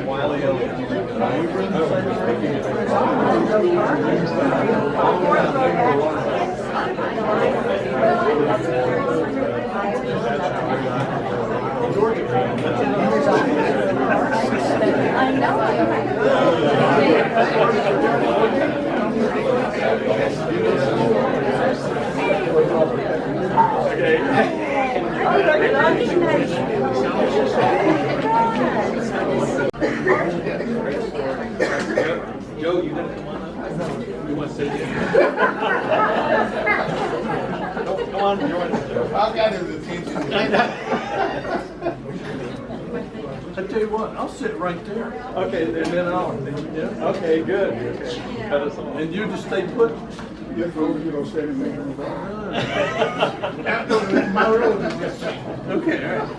Wiley Elliott. Joe, you gonna come on up? You want to sit here? Come on, join us, Joe. I've got his attention. I tell you what, I'll sit right there. Okay, and then on. Yeah. Okay, good. And you just stay put. Yes, well, you don't say anything. My road is just changed. Okay, all right.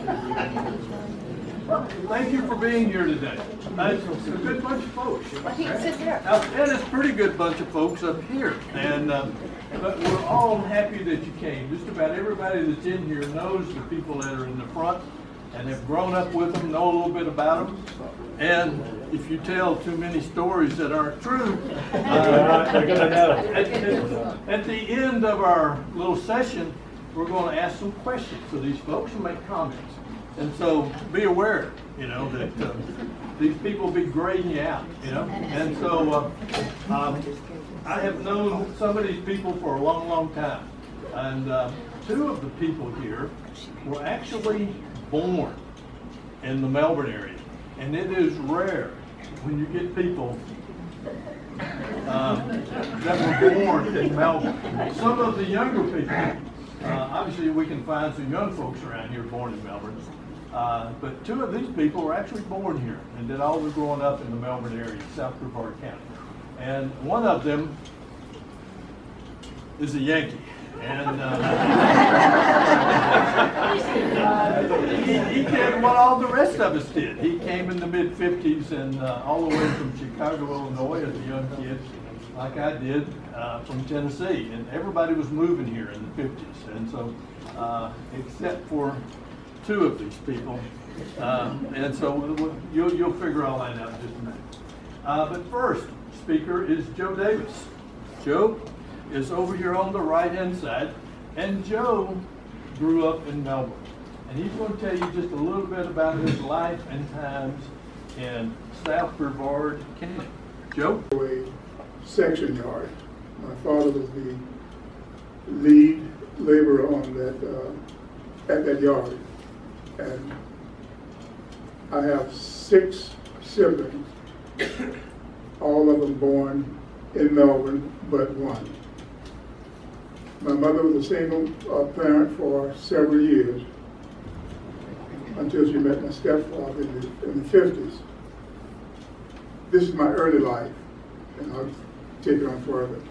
Well, thank you for being here today. It's a good bunch of folks. Well, he can sit there. And it's a pretty good bunch of folks up here. And but we're all happy that you came. Just about everybody that's in here knows the people that are in the front and have grown up with them, know a little bit about them. And if you tell too many stories that aren't true, they're going to know. At the end of our little session, we're going to ask some questions to these folks and make comments. And so be aware, you know, that these people will be grading you out, you know. And so I have known some of these people for a long, long time. And two of the people here were actually born in the Melbourne area. And it is rare when you get people that were born in Melbourne. Some of the younger people, obviously we can find some young folks around here born in Melbourne. But two of these people were actually born here and did all their growing up in the Melbourne area, South Brevard County. And one of them is a Yankee. And he did what all the rest of us did. He came in the mid-50s and all the way from Chicago, Illinois as a young kid, like I did, from Tennessee. And everybody was moving here in the 50s. And so, except for two of these people. And so you'll figure all that out in just a minute. But first speaker is Joe Davis. Joe is over here on the right-hand side, and Joe grew up in Melbourne. And he's going to tell you just a little bit about his life and times in South Brevard County. Joe? A section yard. My father was the lead laborer on that at that yard. And I have 6 siblings, all of them born in Melbourne, but one. My mother was a single parent for several years until she met my stepfather in the 50s. This is my early life, and I'll take it on further.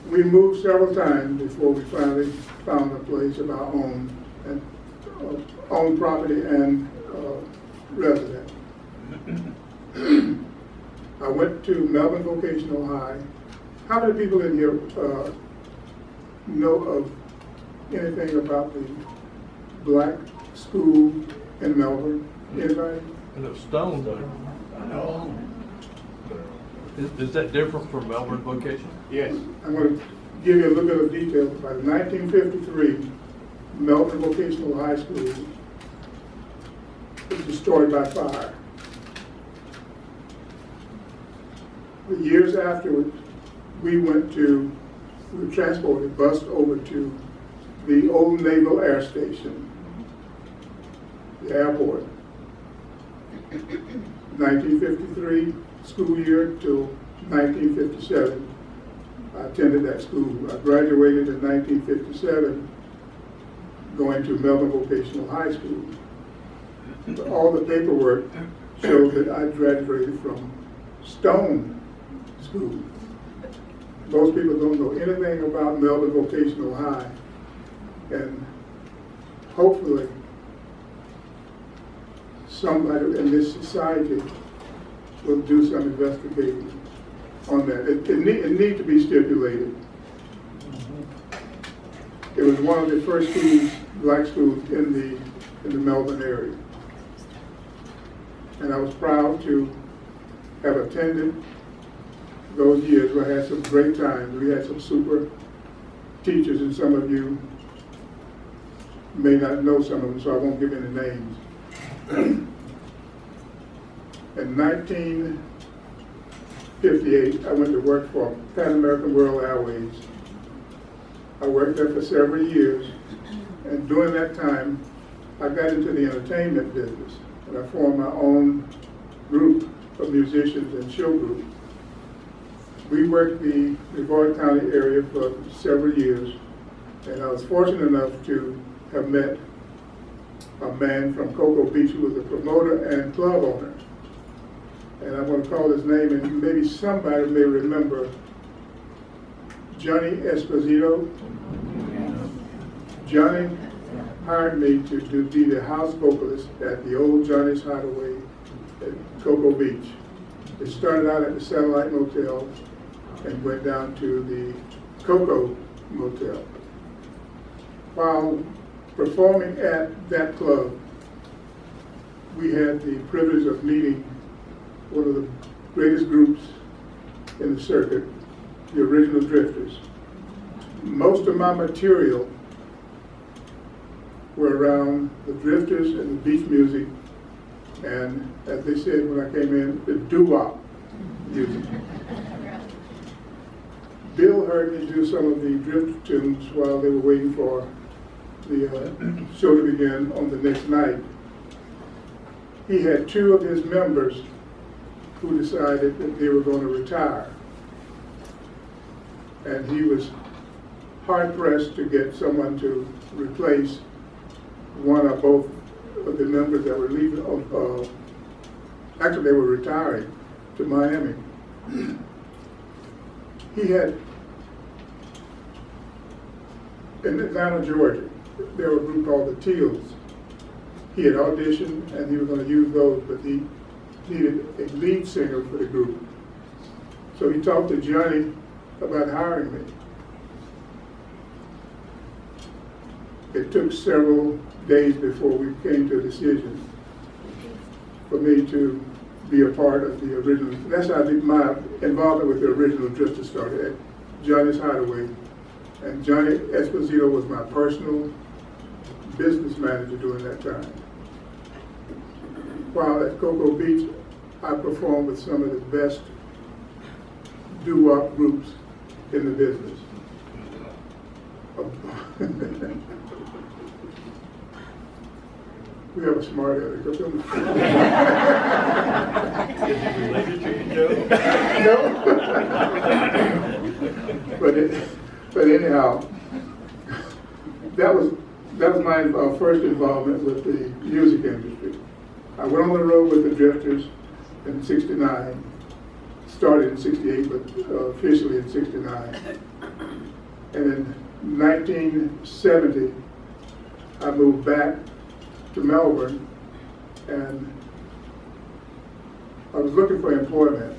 We moved several times before we finally found a place of our own, and own property and resident. I went to Melbourne Vocational High. How many people in here know of anything about the black school in Melbourne? Anybody? No, Stone, though. No. Is that different from Melbourne Vocation? Yes. I'm going to give you a little bit of detail. By 1953, Melbourne Vocational High School was destroyed by fire. The years afterwards, we were transported, bused over to the old Naval Air Station, the airport. 1953 school year till 1957, I attended that school. I graduated in 1957, going to Melbourne Vocational High School. But all the paperwork showed that I graduated from Stone School. Most people don't know anything about Melbourne Vocational High, and hopefully somebody in this society will do some investigating on that. It need to be stipulated It was one of the first schools, black schools in the Melbourne area. And I was proud to have attended those years. We had some great times. We had some super teachers, and some of you may not know some of them, so I won't give any names. In 1958, I went to work for Pan American World Airways. I worked there for several years, and during that time, I got into the entertainment business, and I formed my own group of musicians and show group. We worked the Brevard County area for several years, and I was fortunate enough to have met a man from Cocoa Beach who was a promoter and club owner. And I'm going to call his name, and maybe somebody may remember Johnny Esposito. Johnny hired me to be the house vocalist at the old Johnny's Hideaway at Cocoa Beach. It started out at the Satellite Motel and went down to the Cocoa Motel. While performing at that club, we had the privilege of meeting one of the greatest groups in the circuit, the original Drifters. Most of my material were around the Drifters and the beach music, and as they said when I came in, the doo-wop music. Bill heard me do some of the Drifter tunes while they were waiting for the show to begin on the next night. He had two of his members who decided that they were going to retire. And he was hard-pressed to get someone to replace one or both of the members that were leaving. Actually, they were retiring to Miami. He had, in Atlanta, Georgia, there was a group called the Teals. He had auditioned and he was going to use those, but he needed a lead singer for the group. So he talked to Johnny about hiring me. It took several days before we came to a decision for me to be a part of the original. That's how my involvement with the original Drifter started, at Johnny's Hideaway. And Johnny Esposito was my personal business manager during that time. While at Cocoa Beach, I performed with some of the best doo-wop groups in the business. We have a smart aleck. Is he related to you, Joe? No. But anyhow, that was my first involvement with the music industry. I went on the road with the Drifters in '69. Started in '68, but officially in '69. And in 1970, I moved back to Melbourne, and I was looking for employment.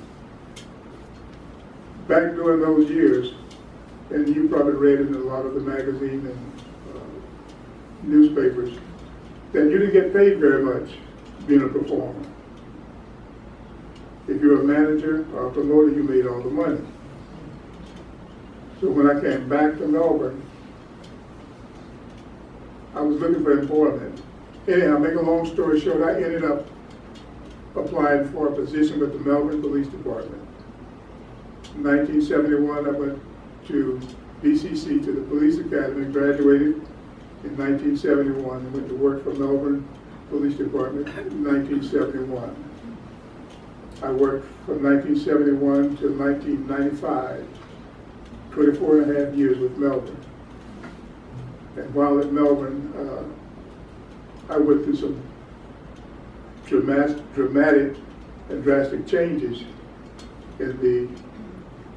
Back during those years, and you probably read in a lot of the magazine and newspapers, that you didn't get paid very much being a performer. If you're a manager or a promoter, you made all the money. So when I came back to Melbourne, I was looking for employment. Anyhow, make a long story short, I ended up applying for a position with the Melbourne Police Department. In 1971, I went to BCC, to the Police Academy, graduated in 1971, and went to work for Melbourne Police Department in 1971. I worked from 1971 to 1995, 24 and a half years with Melbourne. And while at Melbourne, I went through some dramatic and drastic changes in the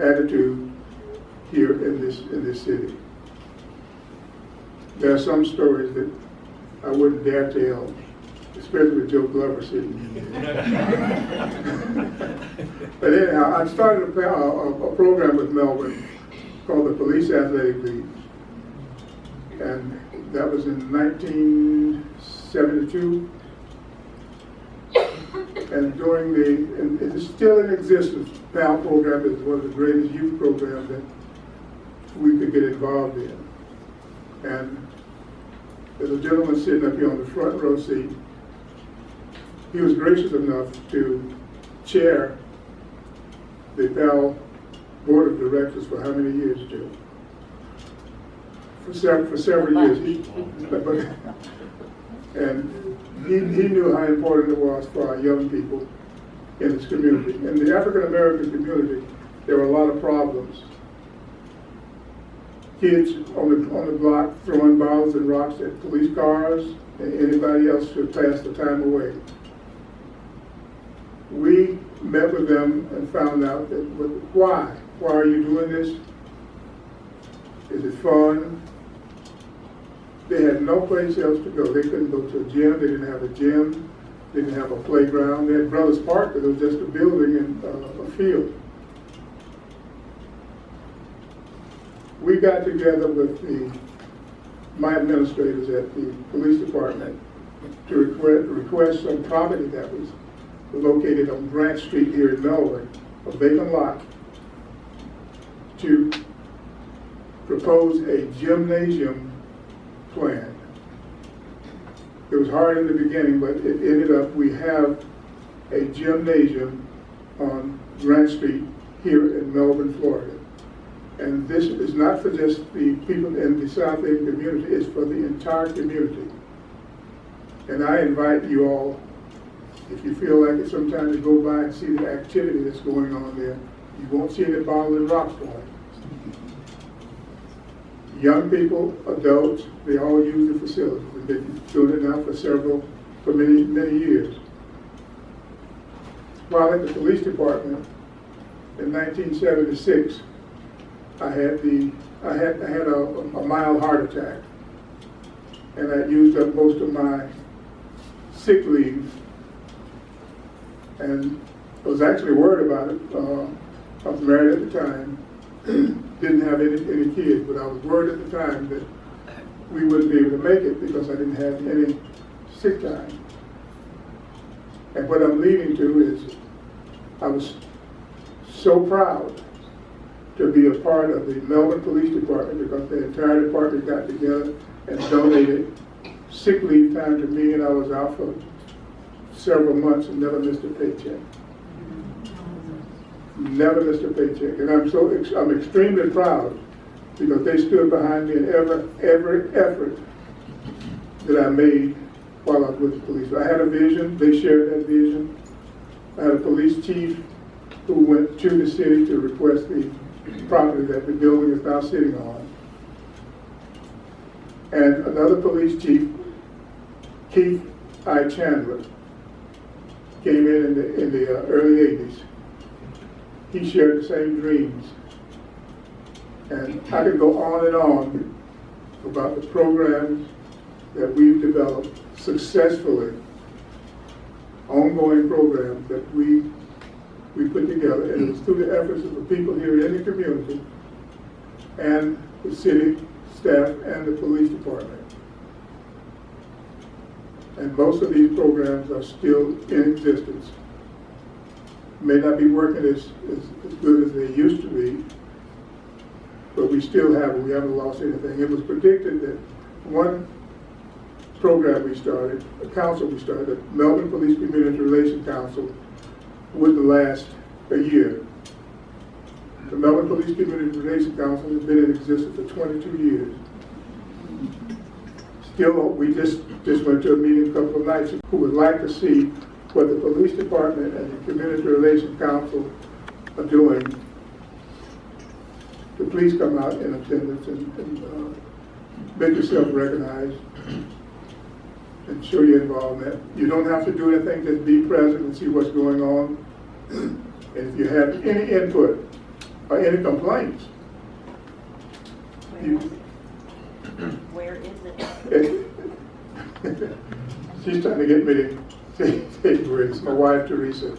attitude here in this city. There are some stories that I wouldn't dare tell, especially with Joe Glover sitting here. But anyhow, I started a program with Melbourne called the Police Athletic League. and that was in 1972. And during and it's still in existence. PAL program is one of the greatest youth programs that we could get involved in. And there's a gentleman sitting up here on the front row seat. He was gracious enough to chair the PAL Board of Directors for how many years, Joe? For several years. And he knew how important it was for our young people in this community. In the African American community, there were a lot of problems. Kids on the block throwing bottles and rocks at police cars and anybody else who passed the time away. We met with them and found out that why are you doing this? Is it fun? They had no place else to go. They couldn't go to a gym. They didn't have a gym. They didn't have a playground. They had Brothers Park, but it was just a building and a field. We got together with my administrators at the police department to request some property that was located on Grant Street here in Melbourne, a vacant lot, to propose a gymnasium plan. It was hard in the beginning, but it ended up, we have a gymnasium on Grant Street here in Melbourne, Florida. And this is not for just the people in the South End community, it's for the entire community. And I invite you all, if you feel like it sometime, to go by and see the activity that's going on there. You won't see any bottles and rocks going. Young people, adults, they all use the facilities. They've been doing it now for many, many years. While at the police department in 1976, I had a mild heart attack, and I used up most of my sick leave, and I was actually worried about it. I was married at the time, didn't have any kids, but I was worried at the time that we wouldn't be able to make it because I didn't have any sick time. And what I'm leading to is I was so proud to be a part of the Melbourne Police Department because the entire department got together and donated sick leave time to me, and I was out for several months and never missed a paycheck. Never missed a paycheck. And I'm extremely proud because they stood behind me in every effort that I made while I was with the police. I had a vision, they shared that vision. I had a police chief who went to the city to request the property that the building is now sitting on. And another police chief, Keith I. Chandler, came in the early 80s. He shared the same dreams. And I could go on and on about the programs that we've developed successfully, ongoing programs that we put together, and it was through the efforts of the people here in the community and the city staff and the police department. And most of these programs are still in existence. May not be working as good as they used to be, but we still have them. We haven't lost anything. It was predicted that one program we started, a council we started, the Melbourne Police Community Relations Council, wouldn't last a year. The Melbourne Police Community Relations Council has been in existence for 22 years. Still, we just went to a meeting a couple of nights who would like to see what the police department and the Community Relations Council are doing. To please come out in attendance and make yourself recognized and show your involvement. You don't have to do anything, just be present and see what's going on. And if you have any input or any complaints, Where is it? She's trying to get me to take words. My wife, Teresa.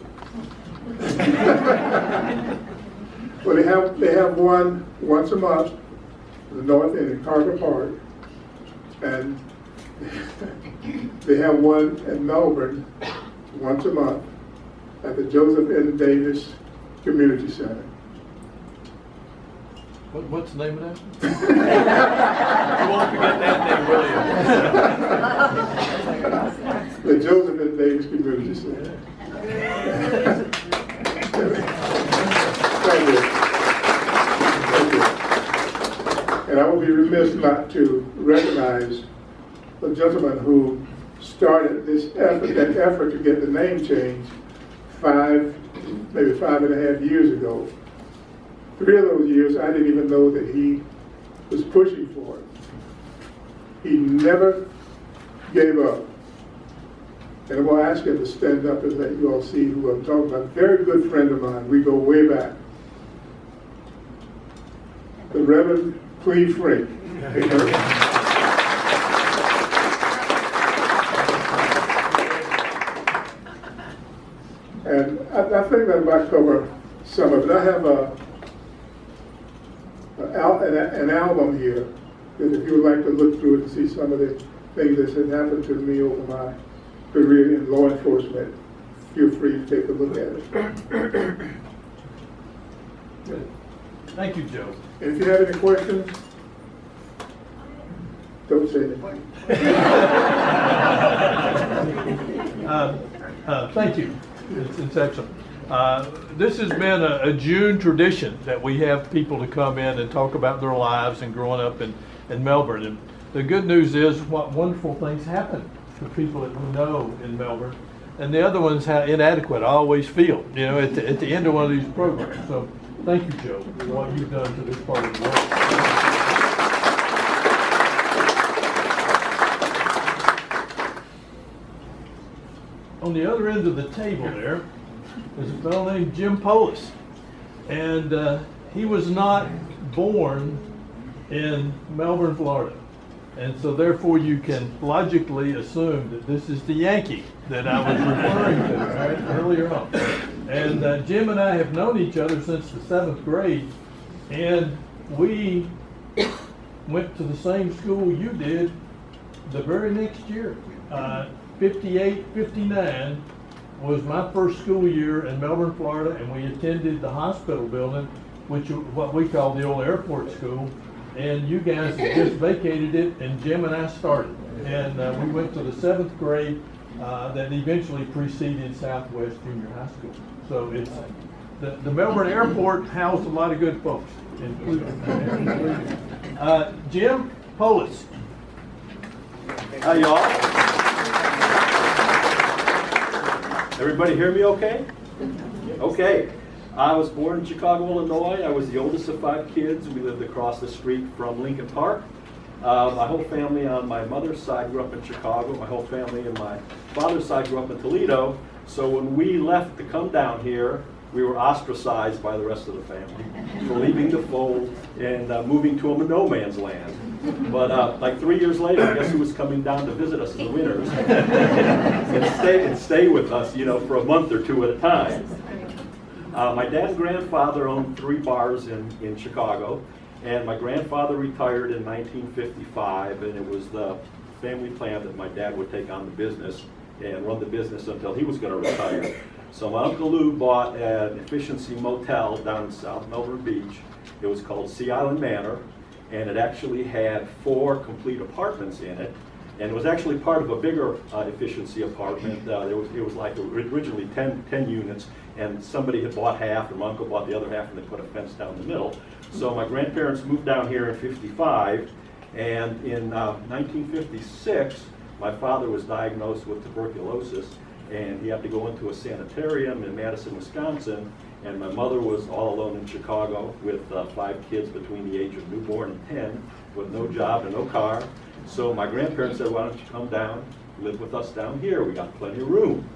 Well, they have one once a month in the north end in Carver Park, And they have one in Melbourne once a month at the Joseph N. Davis Community Center. What's the name of that? You won't forget that name, will you? The Joseph N. Davis Community Center. Thank you. Thank you. And I will be remiss not to recognize the gentleman who started this effort to get the name changed maybe 5.5 years ago. 3 of those years, I didn't even know that he was pushing for it. He never gave up. And I'm going to ask him to stand up and let you all see who I'm talking about. A very good friend of mine. We go way back. The Reverend Cleve Frink. And I think that might cover some of it. I have an album here that if you would like to look through it and see some of the things that had happened to me over my career in law enforcement, feel free to take a look at it. Good. Thank you, Joe. And if you have any questions, don't say anything. Thank you. It's excellent. This has been a June tradition that we have people to come in and talk about their lives and growing up in Melbourne. And the good news is what wonderful things happen to people that we know in Melbourne. And the other one's how inadequate I always feel, at the end of one of these programs. So thank you, Joe, for what you've done to this part of the world. On the other end of the table there is a fellow named Jim Poulos. And he was not born in Melbourne, Florida. And so therefore you can logically assume that this is the Yankee that I was referring to right, earlier on. And Jim and I have known each other since the 7th grade. And we went to the same school you did the very next year. 58, 59 was my first school year in Melbourne, Florida, and we attended the hospital building, which is what we call the old airport school. And you guys had just vacated it, and Jim and I started. And we went to the 7th grade that eventually preceded Southwest Junior High School. So it's the Melbourne airport housed a lot of good folks, including Jim Poulos. Hi, y'all. Everybody hear me okay? Okay. I was born in Chicago, Illinois. I was the oldest of 5 kids. We lived across the street from Lincoln Park. My whole family on my mother's side grew up in Chicago. My whole family on my father's side grew up in Toledo. So when we left to come down here, we were ostracized by the rest of the family for leaving the fold and moving to a no man's land. But like 3 years later, guess who was coming down to visit us in the winters and stay with us, for a month or 2 at a time. My dad and grandfather owned 3 bars in Chicago, and my grandfather retired in 1955, and it was the family plan that my dad would take on the business and run the business until he was going to retire. So my Uncle Lou bought an efficiency motel down in South Melbourne Beach. It was called Sea Island Manor, and it actually had 4 complete apartments in it. And it was actually part of a bigger efficiency apartment. It was like originally 10 units, and somebody had bought half, and my uncle bought the other half, and they put a fence down the middle. So my grandparents moved down here in '55, and in 1956, my father was diagnosed with tuberculosis, and he had to go into a sanitarium in Madison, Wisconsin, and my mother was all alone in Chicago with 5 kids between the age of newborn and 10, with no job and no car. So my grandparents said, why don't you come down, live with us down here, we got plenty of room.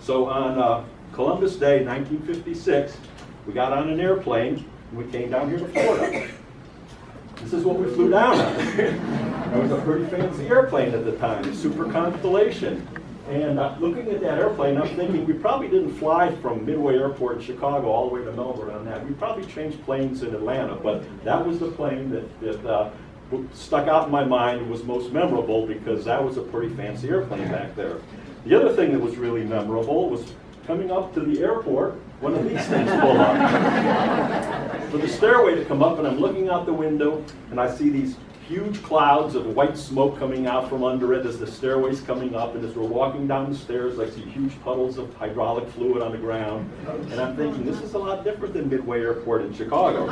So on Columbus Day, 1956, we got on an airplane, and we came down here to Florida. This is what we flew down on. It was a pretty fancy airplane at the time, a Super Constellation. And looking at that airplane, I'm thinking we probably didn't fly from Midway Airport in Chicago all the way to Melbourne on that. We probably changed planes in Atlanta, but that was the plane that stuck out in my mind and was most memorable because that was a pretty fancy airplane back there. The other thing that was really memorable was coming up to the airport, one of these things pull up. For the stairway to come up, and I'm looking out the window, and I see these huge clouds of white smoke coming out from under it as the stairway's coming up, and as we're walking down the stairs, I see huge puddles of hydraulic fluid on the ground, and I'm thinking, this is a lot different than Midway Airport in Chicago.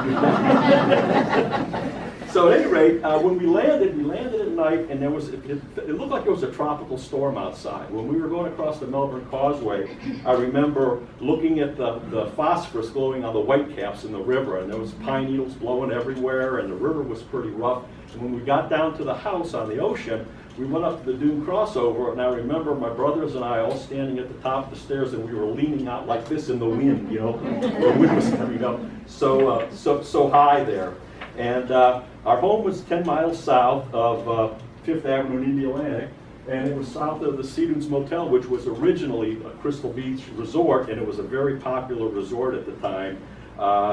So at any rate, when we landed at night, and it looked like it was a tropical storm outside. When we were going across the Melbourne Causeway, I remember looking at the phosphorus glowing on the whitecaps in the river, and there was pine needles blowing everywhere, and the river was pretty rough. And when we got down to the house on the ocean, we went up to the dune crossover, and I remember my brothers and I all standing at the top of the stairs, and we were leaning out like this in the wind, you know, the wind was coming up so high there. And our home was 10 miles south of Fifth Avenue in the Atlantic, and it was south of the Sea Dunes Motel, which was originally a Crystal Beach resort, and it was a very popular resort at the time.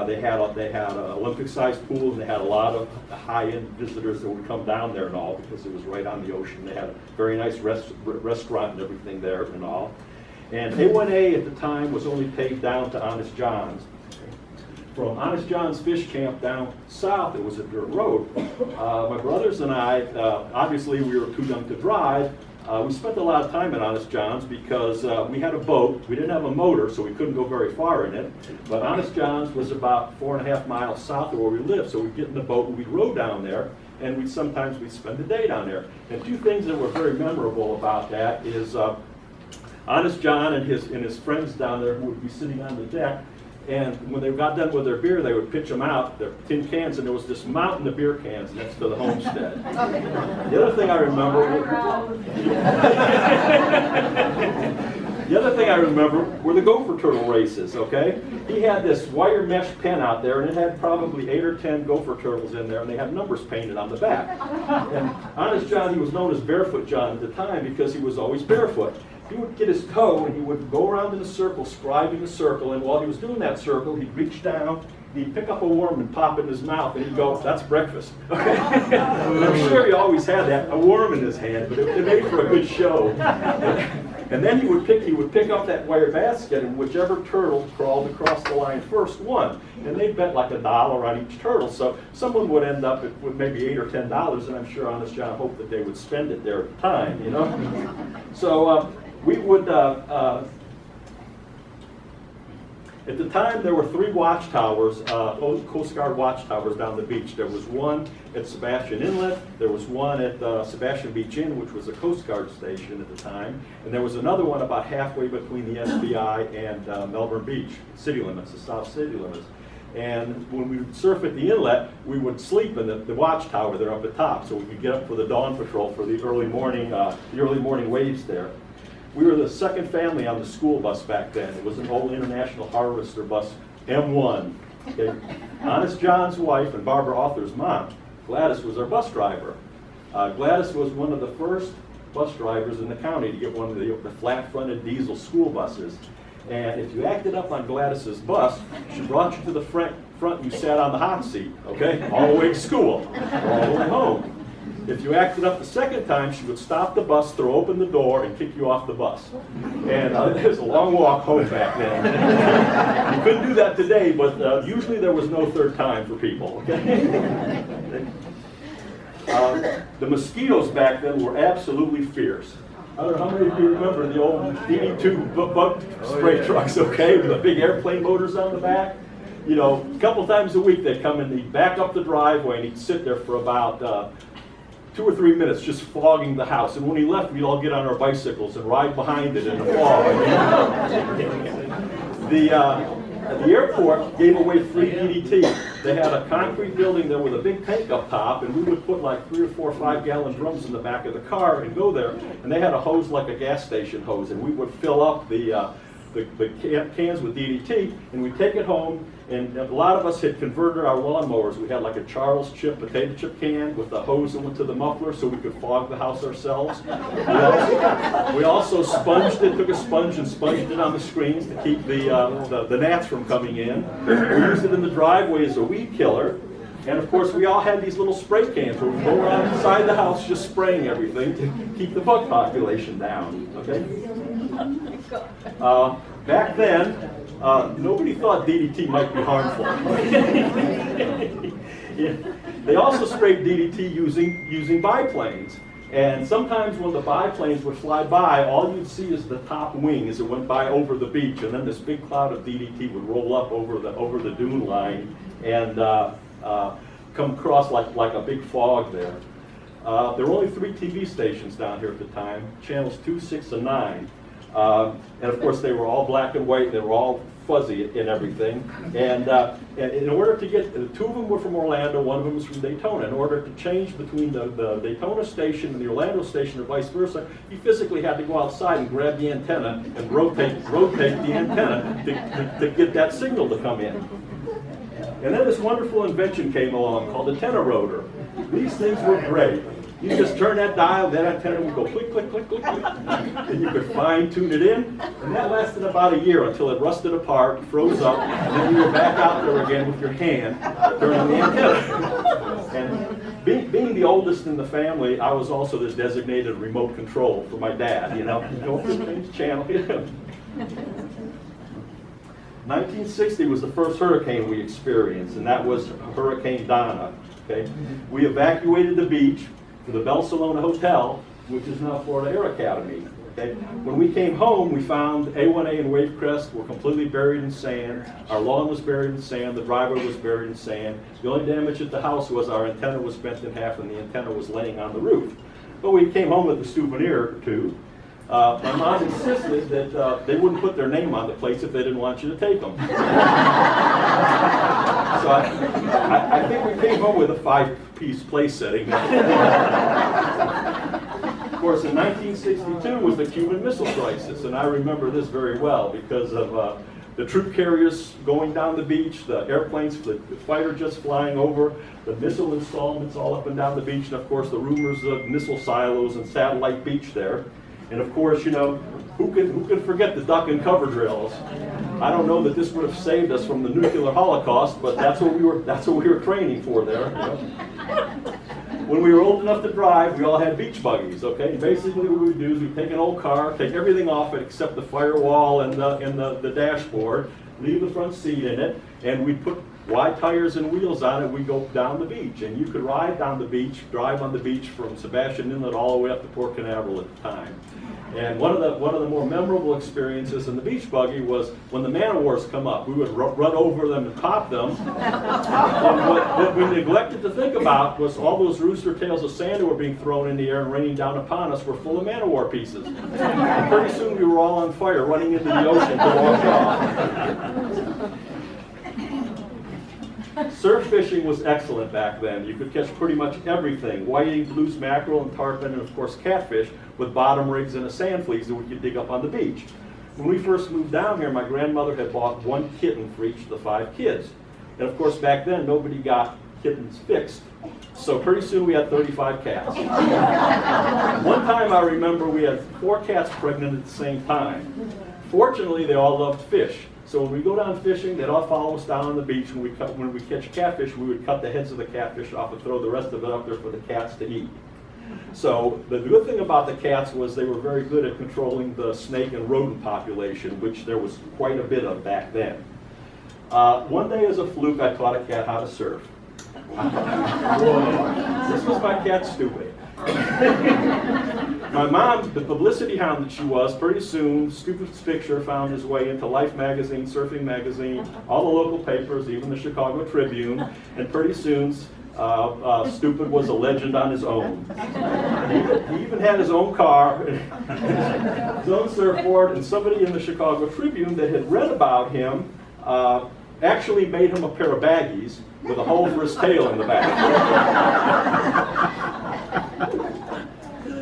They had an Olympic-sized pool, and they had a lot of high-end visitors that would come down there and all, because it was right on the ocean. They had a very nice restaurant and everything there and all. And A1A at the time was only paid down to Honest John's. From Honest John's Fish Camp down south, it was a dirt road. My brothers and I, obviously we were too young to drive. We spent a lot of time at Honest John's because we had a boat. We didn't have a motor, so we couldn't go very far in it. But Honest John's was about 4.5 miles south of where we lived, so we'd get in the boat and we'd row down there, and sometimes we'd spend the day down there. And two things that were very memorable about that is Honest John and his friends down there who would be sitting on the deck. And when they got done with their beer, they would pitch them out, their tin cans, and there was this mountain of beer cans next to the homestead. The other thing I remember were the gopher turtle races, okay? He had this wire mesh pen out there, and it had probably 8 or 10 gopher turtles in there, and they had numbers painted on the back. And Honest John, he was known as Barefoot John at the time because he was always barefoot. He would get his toe and he would go around in a circle, scribing a circle, and while he was doing that circle, he'd reach down, he'd pick up a worm and pop it in his mouth, and he'd go, "That's breakfast." Okay? I'm sure he always had a worm in his hand, but it made for a good show. And then he would pick up that wire basket, and whichever turtle crawled across the line first won. And they'd bet like $1 on each turtle, so someone would end up with maybe $8 or $10, and I'm sure Honest John hoped that they would spend it there at the time, you know. So we would, at the time there were 3 watchtowers, Coast Guard watchtowers down the beach. There was one at Sebastian Inlet, there was one at Sebastian Beach Inn, which was a Coast Guard station at the time, and there was another one about halfway between the SBI and Melbourne Beach, city limits, the south city limits. And when we would surf at the inlet, we would sleep in the watchtower there up at top, so we could get up for the dawn patrol for the early morning waves there. We were the second family on the school bus back then. It was an old International Harvester bus, M1. Okay. Honest John's wife and Barbara Arthur's mom, Gladys, was our bus driver. Gladys was one of the first bus drivers in the county to get one of the flat-fronted diesel school buses. And if you acted up on Gladys's bus, she brought you to the front and you sat on the hot seat, okay? All the way to school, or all the way home. If you acted up the second time, she would stop the bus, throw open the door, and kick you off the bus. And it was a long walk home back then. You couldn't do that today, but usually there was no third time for people, okay? The Mosquitoes back then were absolutely fierce. I don't know how many of you remember the old DD2 bug spray trucks, okay, with the big airplane motors on the back. You know, a couple times a week they'd come and they'd back up the driveway and he'd sit there for about 2 or 3 minutes just fogging the house. And when he left, we'd all get on our bicycles and ride behind it in the fog. The airport gave away free DDT. They had a concrete building there with a big tank up top, and we would put like 3 or 4 5-gallon drums in the back of the car and go there. And they had a hose like a gas station hose, and we would fill up the cans with DDT, and we'd take it home. And a lot of us had converted our lawnmowers. We had like a Charles chip potato chip can with the hose that went to the muffler so we could fog the house ourselves. We also sponged it, took a sponge and sponged it on the screens to keep the gnats from coming in. We used it in the driveway as a weed killer. And of course, we all had these little spray cans where we go around inside the house just spraying everything to keep the bug population down, okay? Back then, nobody thought DDT might be harmful. Yeah. They also sprayed DDT using biplanes. And sometimes when the biplanes would fly by, all you'd see is the top wing as it went by over the beach, and then this big cloud of DDT would roll up over the dune line and come across like a big fog there. There were only 3 TV stations down here at the time, channels 2, 6, and 9. And of course, they were all black and white. They were all fuzzy and everything. And in order to get, 2 of them were from Orlando, 1 of them was from Daytona. In order to change between the Daytona station and the Orlando station or vice versa, you physically had to go outside and grab the antenna and rotate the antenna to get that signal to come in. And then this wonderful invention came along called the antenna rotor. These things were great. You just turn that dial, that antenna would go click, click, click, click, click, and you could fine tune it in. And that lasted about a year until it rusted apart, froze up, and then you were back out there again with your hand turning the antenna. And being the oldest in the family, I was also this designated remote control for my dad, you know. Go change channel. 1960 was the first hurricane we experienced, and that was Hurricane Donna. Okay, we evacuated the beach for the Barcelona Hotel, which is now Florida Air Academy. Okay? When we came home, we found A1A and Wavecrest were completely buried in sand. Our lawn was buried in sand. The driveway was buried in sand. The only damage at the house was our antenna was bent in half and the antenna was laying on the roof. But we came home with a souvenir or 2. My mom insisted that they wouldn't put their name on the plates if they didn't want you to take them. So I think we came home with a 5-piece place setting. Of course, in 1962 was the Cuban Missile Crisis, and I remember this very well because of the troop carriers going down the beach, the airplanes, the fighter jets flying over, the missile installments all up and down the beach, and of course the rumors of missile silos and satellite beach there. And of course, you know, who can forget the duck and cover drills? I don't know that this would have saved us from the nuclear holocaust, but that's what we were training for there. You know? When we were old enough to drive, we all had beach buggies. Okay, and basically what we would do is we'd take an old car, take everything off it except the firewall and the dashboard, leave the front seat in it, and we'd put wide tires and wheels on it. We'd go down the beach, and you could ride down the beach, drive on the beach from Sebastian Inlet all the way up to Port Canaveral at the time. And one of the more memorable experiences in the beach buggy was when the man-o-wars come up. We would run over them and pop them. And what we neglected to think about was all those rooster tails of sand that were being thrown in the air and raining down upon us were full of man-o-war pieces. And pretty soon we were all on fire, running into the ocean to wash off. Surf fishing was excellent back then. You could catch pretty much everything: whiting, blues mackerel, and tarpon, and of course catfish with bottom rigs and a sand fleas that we could dig up on the beach. When we first moved down here, my grandmother had bought 1 kitten for each of the 5 kids. And of course back then nobody got kittens fixed. So pretty soon we had 35 cats. One time I remember we had 4 cats pregnant at the same time. Fortunately, they all loved fish. So when we go down fishing, they'd all follow us down on the beach. When we catch catfish, we would cut the heads of the catfish off and throw the rest of it up there for the cats to eat. So the good thing about the cats was they were very good at controlling the snake and rodent population, which there was quite a bit of back then. One day as a fluke, I taught a cat how to surf. This was my cat stupid. My mom, the publicity hound that she was, pretty soon, Stupid's picture found his way into Life magazine, Surfing magazine, all the local papers, even the Chicago Tribune, and pretty soon, Stupid was a legend on his own. He even had his own car, his own surfboard, and somebody in the Chicago Tribune that had read about him actually made him a pair of baggies with a hole for his tail in the back.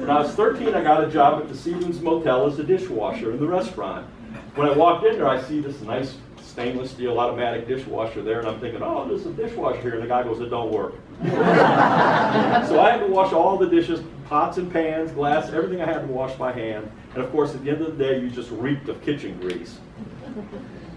When I was 13, I got a job at the Seasons Motel as a dishwasher in the restaurant. When I walked in there, I see this nice stainless steel automatic dishwasher there, and I'm thinking, oh, there's a dishwasher here, and the guy goes, it don't work. So I had to wash all the dishes, pots and pans, glass, everything I had to wash by hand, And of course, at the end of the day, you just reeked of kitchen grease.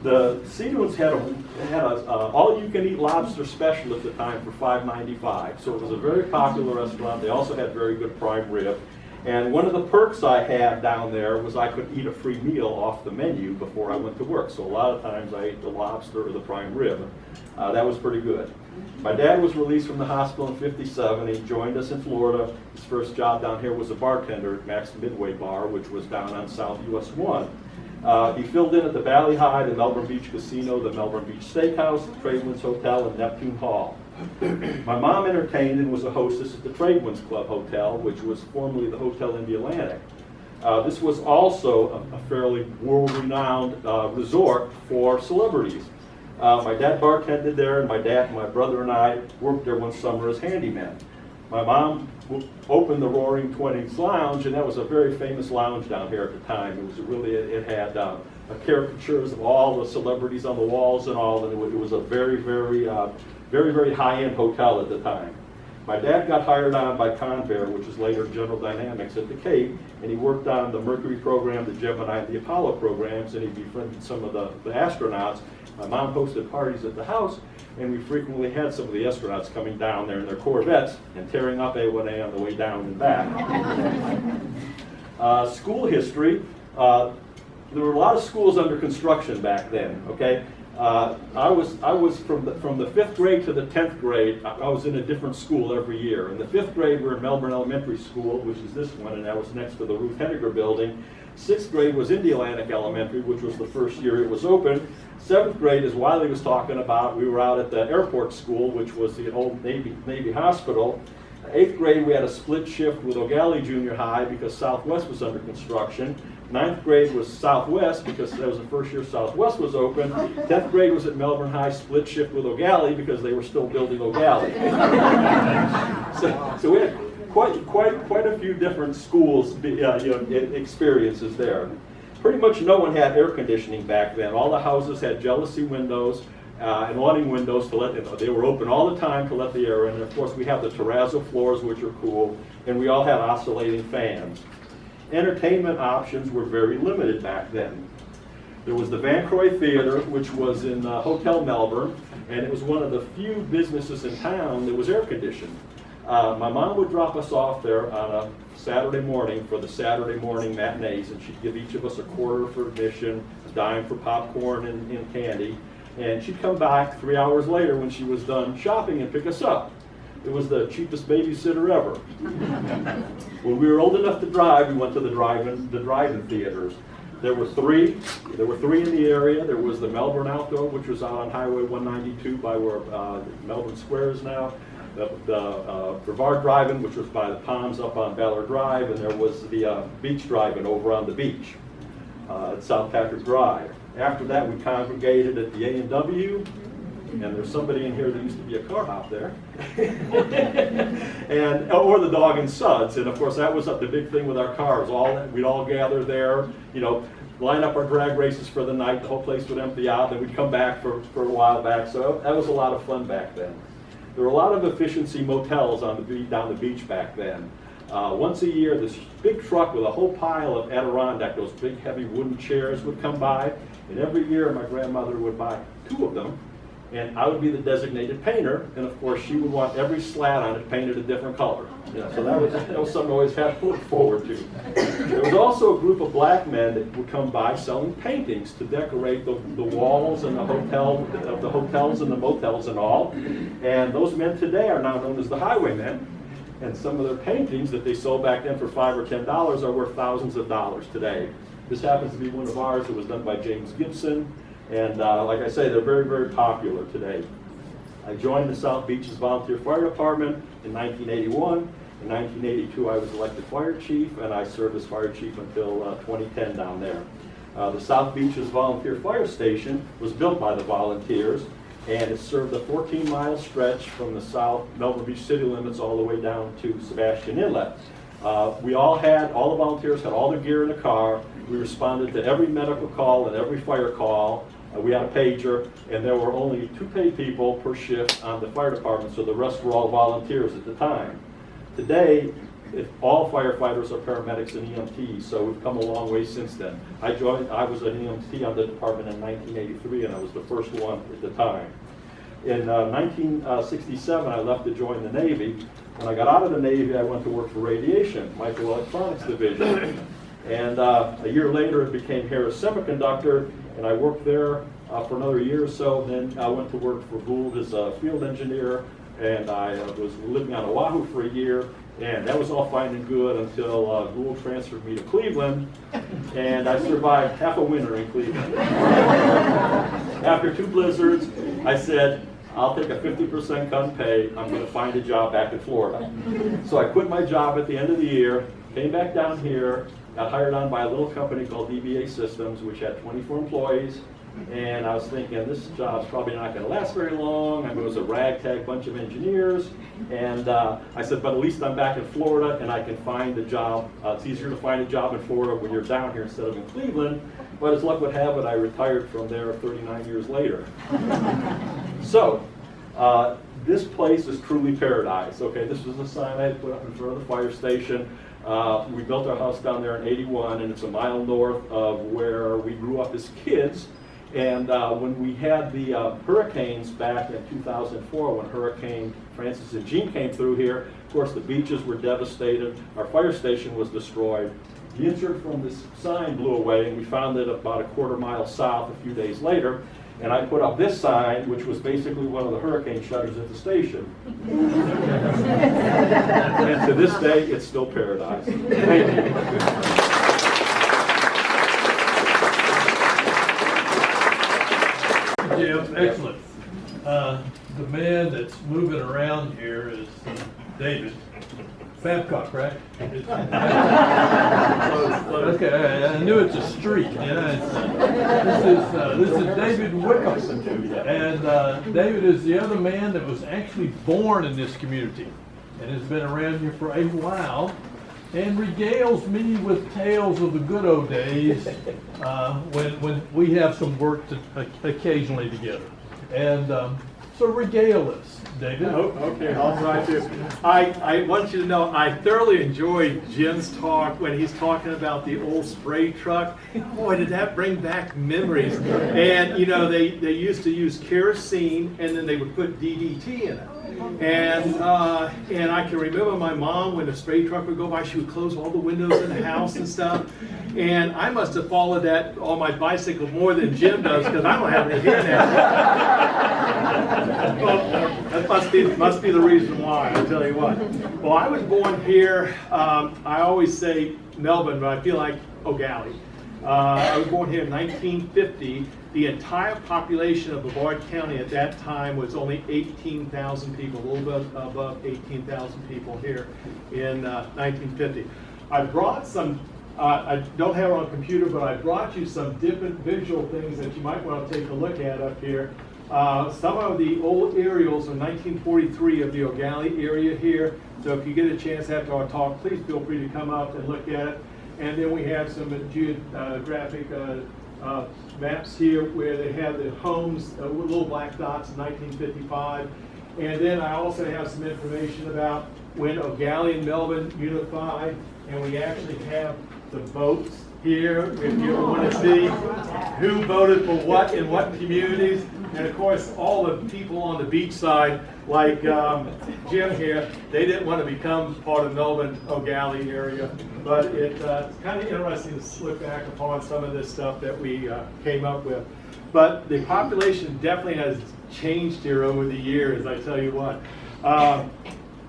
The Seadoons had a all-you-can-eat lobster special at the time for $5.95. So it was a very popular restaurant. They also had very good prime rib. And one of the perks I had down there was I could eat a free meal off the menu before I went to work. So a lot of times I ate the lobster or the prime rib. That was pretty good. My dad was released from the hospital in '57. He joined us in Florida. His first job down here was a bartender at Max Midway Bar, which was down on South US 1. He filled in at the Valley High, the Melbourne Beach Casino, the Melbourne Beach Steakhouse, the Tradewinds Hotel, and Neptune Hall. My mom entertained and was a hostess at the Tradewinds Club Hotel, which was formerly the Hotel in the Atlantic. This was also a fairly world-renowned resort for celebrities. My dad bartended there, and my brother and I worked there one summer as handymen. My mom opened the Roaring Twenties Lounge, and that was a very famous lounge down here at the time. It was really, it had caricatures of all the celebrities on the walls and all, and it was a very, very high-end hotel at the time. My dad got hired on by Convair, which was later General Dynamics at the Cape, and he worked on the Mercury program, the Gemini, and the Apollo programs, and he befriended some of the astronauts. My mom hosted parties at the house, and we frequently had some of the astronauts coming down there in their Corvettes and tearing up A1A on the way down and back. School history. There were a lot of schools under construction back then, okay? I was from the 5th grade to the 10th grade, I was in a different school every year. In the 5th grade, we were in Melbourne Elementary School, which is this one, and that was next to the Ruth Henniger building. 6th grade was Indialantic Elementary, which was the first year it was open. 7th grade, as Wiley was talking about, we were out at the airport school, which was the old Navy hospital. 8th grade, we had a split shift with O'Galley Junior High because Southwest was under construction. 9th grade was Southwest because that was the first year Southwest was open. 10th grade was at Melbourne High, split shift with O'Galley because they were still building O'Galley. so we had quite a few different schools, experiences there. Pretty much no one had air conditioning back then. All the houses had jealousy windows and awning windows to let they were open all the time to let the air in. And of course, we have the terrazzo floors, which are cool, and we all had oscillating fans. Entertainment options were very limited back then. There was the Van Croy Theater, which was in Hotel Melbourne, and it was one of the few businesses in town that was air conditioned. My mom would drop us off there on a Saturday morning for the Saturday morning matinees, and she'd give each of us a quarter for admission, a dime for popcorn and candy, and she'd come back 3 hours later when she was done shopping and pick us up. It was the cheapest babysitter ever. When we were old enough to drive, we went to the drive-in theaters. There were three in the area. There was the Melbourne Outdoor, which was out on Highway 192 by where Melbourne Square is now. The Brevard Drive-In, which was by the Palms up on Ballard Drive, and there was the Beach Drive-In over on the beach at South Patrick Drive. After that, we congregated at the A&W. And there's somebody in here that used to be a car hop there, or the Dog and Suds, and of course that was the big thing with our cars. We'd all gather there, line up our drag races for the night. The whole place would empty out, then we'd come back for a while back. So that was a lot of fun back then. There were a lot of efficiency motels down the beach back then. Once a year, this big truck with a whole pile of Adirondack, those big heavy wooden chairs, would come by, and every year my grandmother would buy 2 of them. And I would be the designated painter, and of course she would want every slat on it painted a different color. So that was something I always had to look forward to. There was also a group of black men that would come by selling paintings to decorate the walls and the hotels and the motels and all. And those men today are now known as the highwaymen. And some of their paintings that they sold back then for $5 or $10 are worth thousands of dollars today. This happens to be one of ours. It was done by James Gibson. And like I say, they're very, very popular today. I joined the South Beaches Volunteer Fire Department in 1981. In 1982, I was elected fire chief, and I served as fire chief until 2010 down there. The South Beaches Volunteer Fire Station was built by the volunteers, and it served a 14-mile stretch from the South Melbourne Beach city limits all the way down to Sebastian Inlet. All the volunteers had all their gear in the car. We responded to every medical call and every fire call. We had a pager, and there were only 2 paid people per shift on the fire department, so the rest were all volunteers at the time. Today, all firefighters are paramedics and EMTs, so we've come a long way since then. I was an EMT on the department in 1983, and I was the first one at the time. In 1967, I left to join the Navy. When I got out of the Navy, I went to work for Radiation, Microelectronics Division. And a year later, it became Harris Semiconductor, and I worked there for another year or so. Then I went to work for Gould as a field engineer, and I was living on Oahu for a year, and that was all fine and good until Gould transferred me to Cleveland, and I survived half a winter in Cleveland. After 2 blizzards, I said, I'll take a 50% cut in pay. I'm going to find a job back in Florida. So I quit my job at the end of the year, came back down here, got hired on by a little company called DBA Systems, which had 24 employees. And I was thinking, this job's probably not going to last very long. I mean, it was a ragtag bunch of engineers. And I said, but at least I'm back in Florida and I can find a job. It's easier to find a job in Florida when you're down here instead of in Cleveland. But as luck would have it, I retired from there 39 years later. So, this place is truly paradise. Okay, this was a sign I had put up in front of the fire station. We built our house down there in '81, and it's a mile north of where we grew up as kids. And when we had the hurricanes back in 2004, when Hurricane Francis and Jean came through here, of course the beaches were devastated, our fire station was destroyed. The insert from this sign blew away, and we found it about a quarter mile south a few days later. And I put up this sign, which was basically one of the hurricane shutters at the station. And to this day, it's still paradise. Thank you. Jim, excellent. The man that's moving around here is David Babcock, right? Okay, I knew it's a street. Yeah, this is David Wickham, and David is the other man that was actually born in this community and has been around here for a while, and regales me with tales of the good old days when we have some work occasionally together. And so regale us, David. Oh, okay, I'll try to. I want you to know I thoroughly enjoyed Jim's talk when he's talking about the old spray truck. Boy, did that bring back memories. And you know, they used to use kerosene and then they would put DDT in it. And I can remember my mom, when the spray truck would go by, she would close all the windows in the house and stuff. And I must have followed that on my bicycle more than Jim does, because I don't have any hair now. Well, that must be the reason why, I'll tell you what. Well, I was born here, I always say Melbourne, but I feel like O'Galley. I was born here in 1950. The entire population of Brevard County at that time was only 18,000 people, a little bit above 18,000 people here in 1950. I brought some, I don't have it on computer, but I brought you some different visual things that you might want to take a look at up here. Some of the old aerials in 1943 of the O'Galley area here. So if you get a chance after our talk, please feel free to come up and look at it. And then we have some geographic maps here where they have the homes with little black dots in 1955. And then I also have some information about when O'Galley and Melbourne unified, and we actually have the votes here if you ever want to see who voted for what in what communities. And of course, all the people on the beach side, like Jim here, they didn't want to become part of Melbourne O'Galley area. But it's kind of interesting to look back upon some of this stuff that we came up with. But the population definitely has changed here over the years, I tell you what.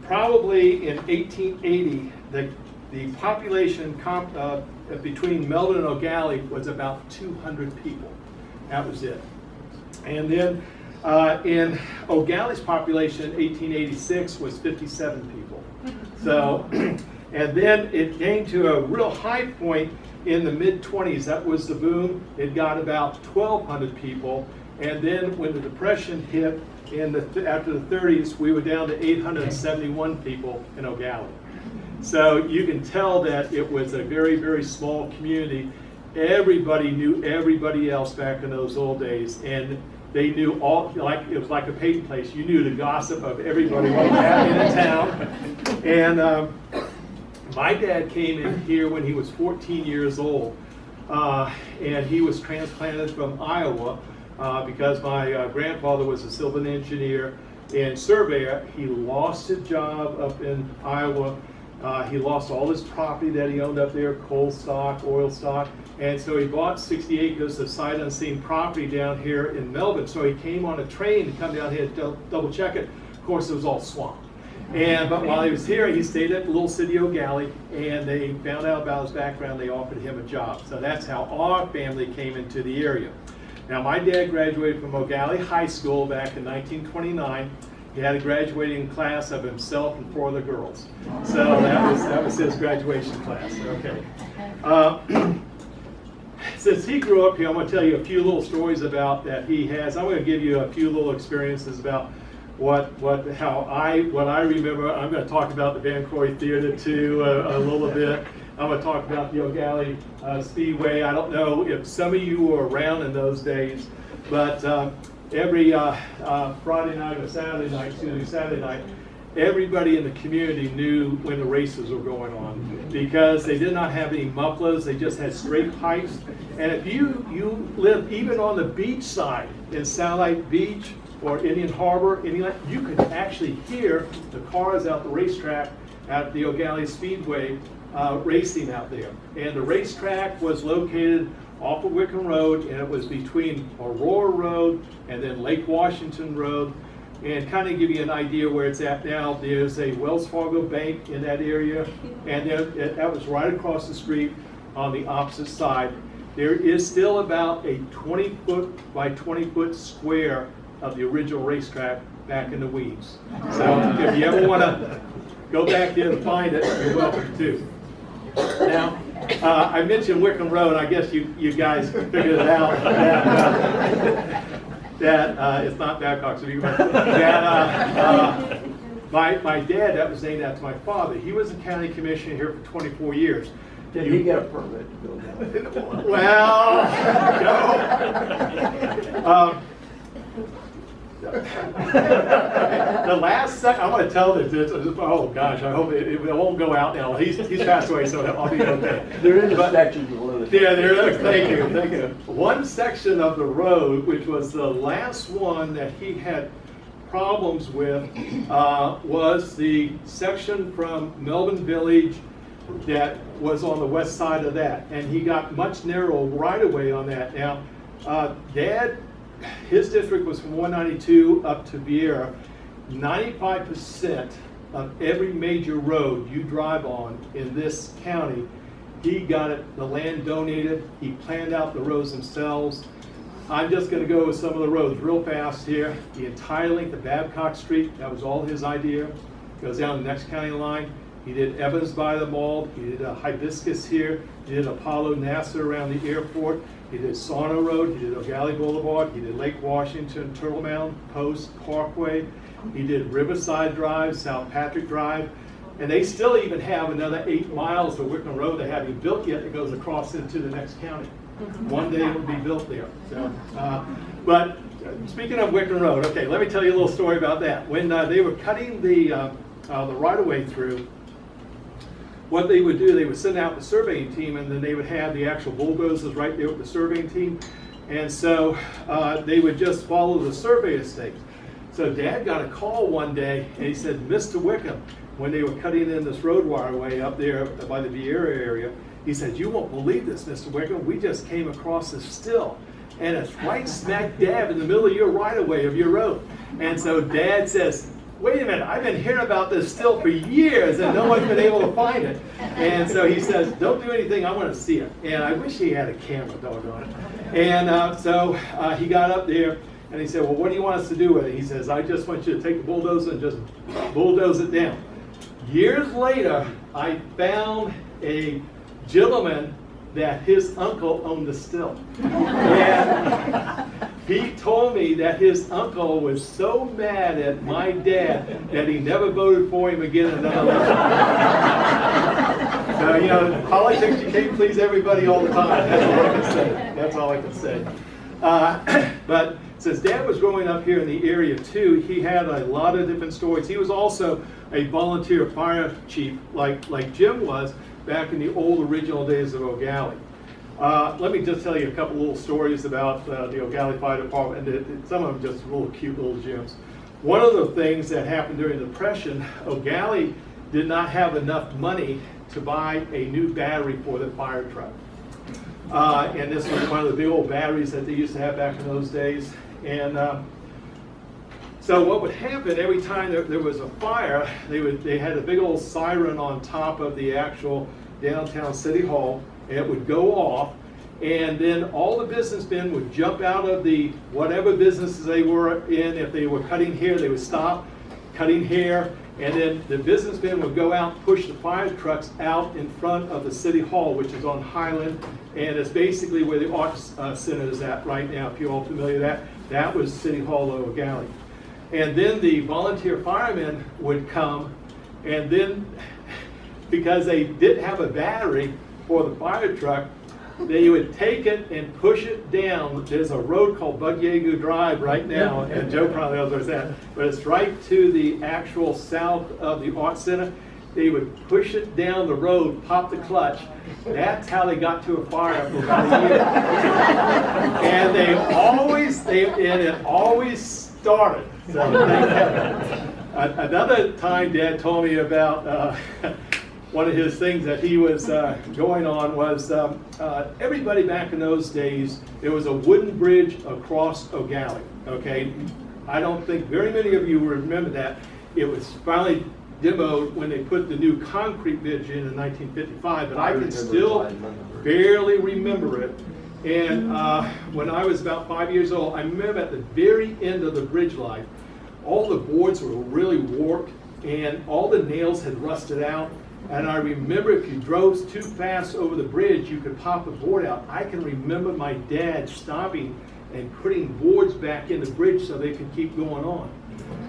Probably in 1880, the population between Melbourne and O'Galley was about 200 people. That was it. And then in O'Galley's population in 1886 was 57 people. So, and then it came to a real high point in the mid-20s. That was the boom. It got about 1,200 people. And then when the Depression hit after the 30s, we were down to 871 people in O'Galley. So you can tell that it was a very, very small community. Everybody knew everybody else back in those old days, and they knew all, like it was like a paid place. You knew the gossip of everybody what was happening in town. And My dad came in here when he was 14 years old, and he was transplanted from Iowa because my grandfather was a civil engineer and surveyor. He lost his job up in Iowa. He lost all his property that he owned up there, coal stock, oil stock, and so he bought 60 acres of sight unseen property down here in Melbourne. So he came on a train to come down here to double check it. Of course, it was all swamp. But while he was here, he stayed at the little city of Galley, and they found out about his background. They offered him a job. So that's how our family came into the area. Now, my dad graduated from O'Galley High School back in 1929. He had a graduating class of himself and 4 other girls. So that was his graduation class. Okay. Since he grew up here, I'm going to tell you a few little stories about that he has. I'm going to give you a few little experiences about what I remember. I'm going to talk about the Decroux Theater too a little bit. I'm going to talk about the O'Galley Speedway. I don't know if some of you were around in those days, but every Friday night or Saturday night, everybody in the community knew when the races were going on because they did not have any mufflers. They just had straight pipes. And if you lived even on the beach side in Satellite Beach or Indian Harbor, you could actually hear the cars out the racetrack at the O'Galley Speedway racing out there. And the racetrack was located off of Wycombe Road, and it was between Aurora Road and then Lake Washington Road. And kind of give you an idea where it's at now, there's a Wells Fargo bank in that area, and that was right across the street on the opposite side. There is still about a 20-foot by 20-foot square of the original racetrack back in the weeds. So if you ever want to go back there and find it, you're welcome to. Now, I mentioned Wycombe Road. I guess you guys figured it out that it's not Babcock. So my dad, that was named after my father. He was a county commissioner here for 24 years. Did he get a permit to go down? Well, no. The last second, I'm going to tell this. Oh gosh, I hope it won't go out now. He's passed away, so I'll be okay. There is a section below this. Yeah, there is. Thank you. One section of the road, which was the last one that he had problems with, was the section from Melbourne Village that was on the west side of that, and he got much narrower right away on that. Now, Dad. His district was from 192 up to Vieira. 95% of every major road you drive on in this county, he got it, the land donated, he planned out the roads themselves. I'm just going to go with some of the roads real fast here. The entire length of Babcock Street, that was all his idea. Goes down the next county line. He did Evans by the Mall, he did Hibiscus here, he did Apollo NASA around the airport. He did Sauna Road, he did O'Galley Boulevard, he did Lake Washington, Turtle Mound, Post, Parkway. He did Riverside Drive, South Patrick Drive. And they still even have another 8 miles of Wycombe Road they haven't built yet that goes across into the next county. One day it will be built there. So, but speaking of Wycombe Road, okay, let me tell you a little story about that. When they were cutting the right-of-way through, what they would do, they would send out the surveying team, and then they would have the actual bulldozers right there with the surveying team. And so they would just follow the survey stakes. So Dad got a call one day, and he said, Mr. Wickham, when they were cutting in this road waterway up there by the Vieira area, he said, you won't believe this, Mr. Wickham, we just came across this still, and it's right smack dab in the middle of your right-of-way of your road. And so Dad says, wait a minute, I've been hearing about this still for years and no one's been able to find it. And so he says, don't do anything, I want to see it. And I wish he had a camera, doggone it. And so he got up there and he said, well, what do you want us to do with it? He says, I just want you to take the bulldozer and just bulldoze it down. Years later, I found a gentleman that his uncle owned the still. And he told me that his uncle was so mad at my dad that he never voted for him again in another election. So, in politics, you can't please everybody all the time. That's all I can say. That's all I can say. But since Dad was growing up here in the area too, he had a lot of different stories. He was also a volunteer fire chief, like Jim was back in the old original days of O'Galley. Let me just tell you a couple little stories about the O'Galley Fire Department, and some of them just little cute little gems. One of the things that happened during the Depression, O'Galley did not have enough money to buy a new battery for the fire truck. And this was one of the big old batteries that they used to have back in those days. And so what would happen every time there was a fire, they had a big old siren on top of the actual downtown city hall, and it would go off, and then all the businessmen would jump out of the whatever businesses they were in. If they were cutting hair, they would stop cutting hair, and then the businessmen would go out and push the fire trucks out in front of the city hall, which is on Highland, and it's basically where the Arts Center is at right now. If you're all familiar with that was City Hall of O'Galley. And then the volunteer firemen would come, and then because they didn't have a battery for the fire truck, they would take it and push it down. There's a road called Buggy Drive right now, and Joe probably knows where it's at, but it's right to the actual south of the Arts Center. They would push it down the road, pop the clutch. That's how they got to a fire for about a year. And it always started. So thank heaven. Another time Dad told me about one of his things that he was going on was everybody back in those days, there was a wooden bridge across O'Galley, okay? I don't think very many of you remember that. It was finally demoed when they put the new concrete bridge in 1955, but I can still barely remember it. And when I was about 5 years old, I remember at the very end of the bridge life, all the boards were really warped and all the nails had rusted out. And I remember if you drove too fast over the bridge, you could pop a board out. I can remember my dad stopping and putting boards back in the bridge so they could keep going on.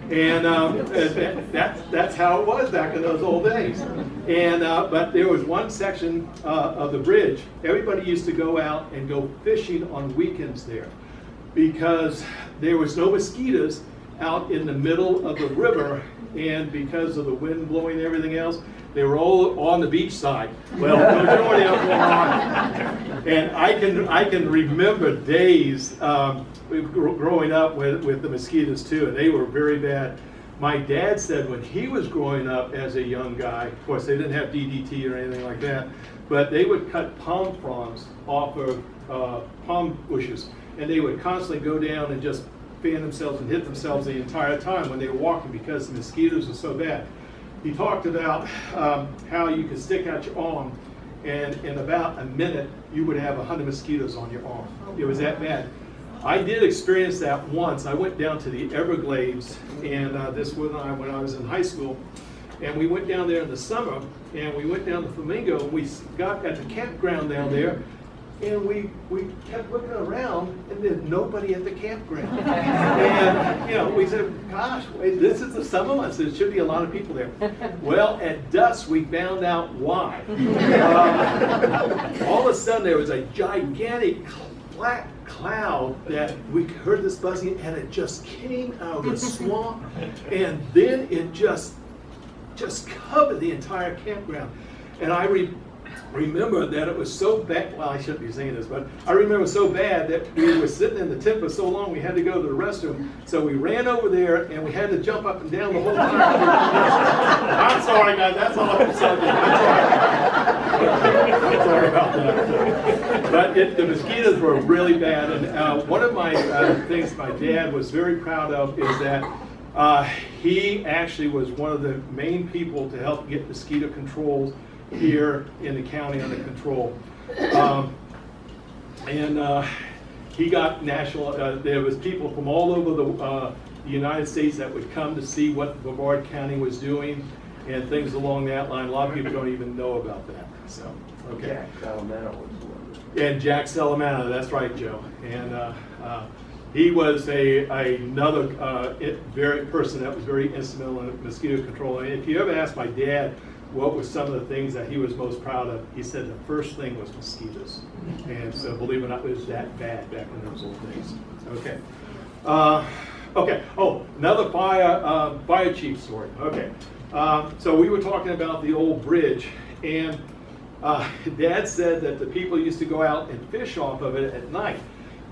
And that's how it was back in those old days. And but there was one section of the bridge. Everybody used to go out and go fishing on weekends there because there was no mosquitoes out in the middle of the river, and because of the wind blowing and everything else, they were all on the beach side. Well, the majority of them were on. And I can remember days growing up with the mosquitoes too, and they were very bad. My dad said when he was growing up as a young guy, of course they didn't have DDT or anything like that, but they would cut palm fronds off of palm bushes, and they would constantly go down and just fan themselves and hit themselves the entire time when they were walking because the mosquitoes were so bad. He talked about how you could stick out your arm, and in about a minute you would have 100 mosquitoes on your arm. It was that bad. I did experience that once. I went down to the Everglades, and this was when I was in high school, and we went down there in the summer, and we went down to Flamingo, and we got at the campground down there, and we kept looking around, and there's nobody at the campground. And we said, gosh, wait, this is the summer months, there should be a lot of people there. Well, at dusk, we found out why. All of a sudden, there was a gigantic black cloud that we heard this buzzing, and it just came out of the swamp, and then it just covered the entire campground. And I remember that it was so bad, well, I shouldn't be saying this, but I remember so bad that we were sitting in the tent for so long we had to go to the restroom, so we ran over there and we had to jump up and down the whole time. I'm sorry, guys, that's all I'm saying. I'm sorry about that. But the mosquitoes were really bad, and one of my things my dad was very proud of is that he actually was one of the main people to help get mosquito controls here in the county under control. He got national, there was people from all over the United States that would come to see what Brevard County was doing and things along that line. A lot of people don't even know about that. So, okay. Jack Salamano was one. And Jack Salamano, that's right, Joe. And he was another very person that was very instrumental in mosquito control. And if you ever ask my dad what were some of the things that he was most proud of, he said the first thing was mosquitoes. And so believe it or not, it was that bad back in those old days. Okay. Okay. Oh, another fire chief story. Okay. So we were talking about the old bridge, and Dad said that the people used to go out and fish off of it at night.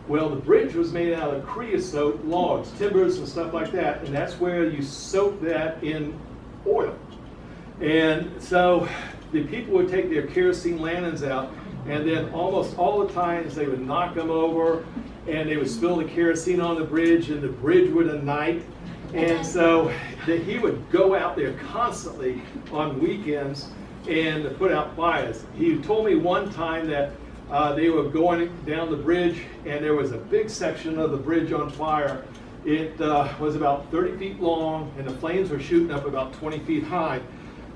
Well, the bridge was made out of creosote logs, timbers and stuff like that, and that's where you soak that in oil. And so the people would take their kerosene lanterns out, and then almost all the times they would knock them over, and they would spill the kerosene on the bridge, and the bridge would ignite. And so he would go out there constantly on weekends and put out fires. He told me one time that they were going down the bridge, and there was a big section of the bridge on fire. It was about 30 feet long, and the flames were shooting up about 20 feet high.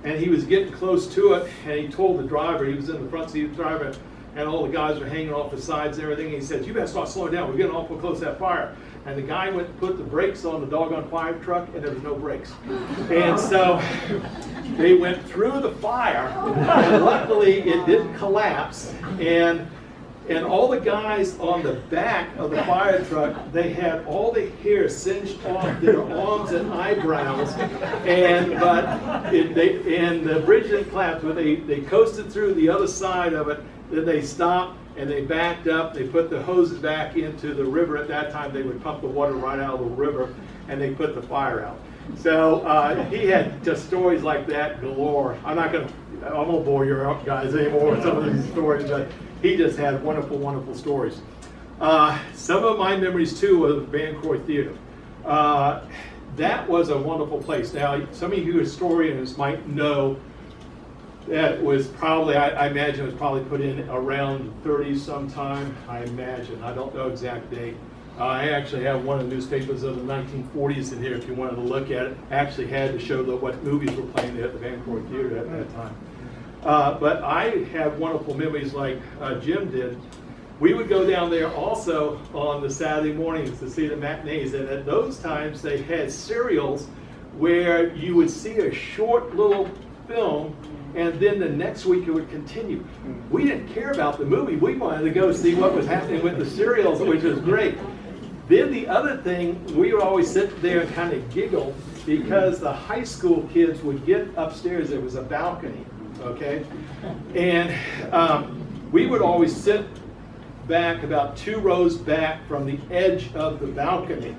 And he was getting close to it, and he told the driver, he was in the front seat of the driver, and all the guys were hanging off the sides and everything. And he said, "You better start slowing down. We're getting awful close to that fire." And the guy went and put the brakes on the doggone fire truck, and there was no brakes. And so they went through the fire, and luckily it didn't collapse. And all the guys on the back of the fire truck, they had all the hair singed off their arms and eyebrows, and the bridge didn't collapse, but they coasted through the other side of it. Then they stopped and they backed up. They put the hoses back into the river. At that time, they would pump the water right out of the river, and they put the fire out. So he had just stories like that galore. I won't bore you guys anymore with some of these stories, but he just had wonderful, wonderful stories. Some of my memories too of the Decroux Theater. That was a wonderful place. Now, some of you historians might know that it was probably, I imagine it was probably put in around the 30s sometime, I imagine. I don't know exact date. I actually have one of the newspapers of the 1940s in here if you wanted to look at it. I actually had to show what movies were playing there at the Decroux Theater at that time. But I have wonderful memories like Jim did. We would go down there also on the Saturday mornings to see the matinees, and at those times they had serials where you would see a short little film, and then the next week it would continue. We didn't care about the movie. We wanted to go see what was happening with the serials, which was great. Then the other thing, we would always sit there and kind of giggle because the high school kids would get upstairs. There was a balcony, okay? And we would always sit back about 2 rows back from the edge of the balcony.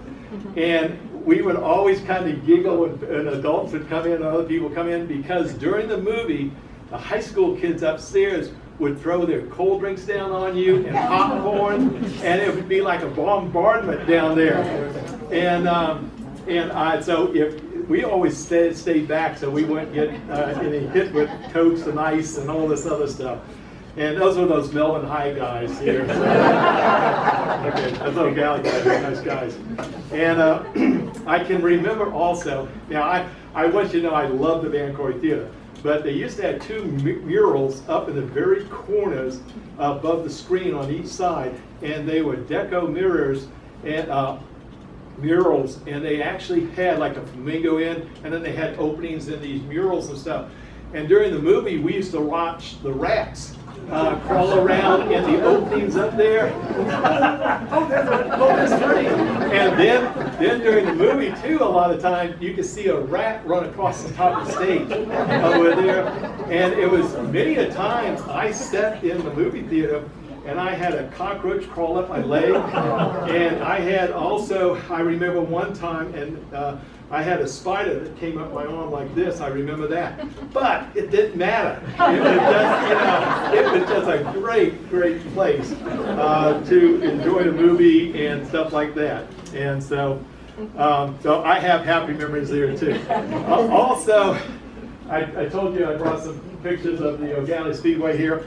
And we would always kind of giggle when adults would come in and other people come in, because during the movie, the high school kids upstairs would throw their cold drinks down on you and popcorn, and it would be like a bombardment down there. So if we always stayed back so we wouldn't get any hit with Cokes and ice and all this other stuff. And those were those Melbourne High guys here. So. Okay, those little galley guys are nice guys. And I can remember also, now I want you to know I love the Decroux Theater, but they used to have 2 murals up in the very corners above the screen on each side, and they were deco mirrors and murals, and they actually had like a flamingo in, and then they had openings in these murals and stuff. And during the movie, we used to watch the rats crawl around in the openings up there. Oh, there's three. And then during the movie too, a lot of times you could see a rat run across the top of the stage over there. And it was many a times I sat in the movie theater and I had a cockroach crawl up my leg. And I had also, I remember one time, and I had a spider that came up my arm like this. I remember that. But it didn't matter. It was just a great, great place to enjoy the movie and stuff like that. And so I have happy memories there too. Also, I told you I brought some pictures of the O'Galley Speedway here.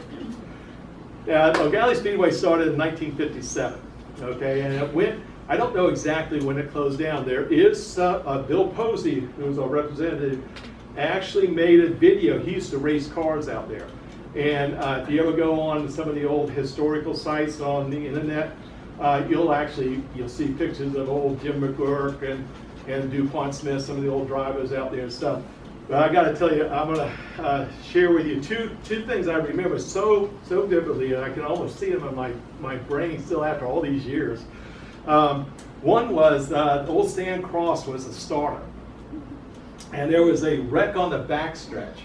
O'Galley Speedway started in 1957, okay, and it went, I don't know exactly when it closed down. There is Bill Posey, who's our representative, actually made a video. He used to race cars out there. And if you ever go on some of the old historical sites on the internet, you'll see pictures of old Jim McGurk and DuPont Smith, some of the old drivers out there and stuff. But I got to tell you, I'm going to share with you two things I remember so vividly, and I can almost see them in my brain still after all these years. One was Old Stan Cross was a starter, and there was a wreck on the backstretch.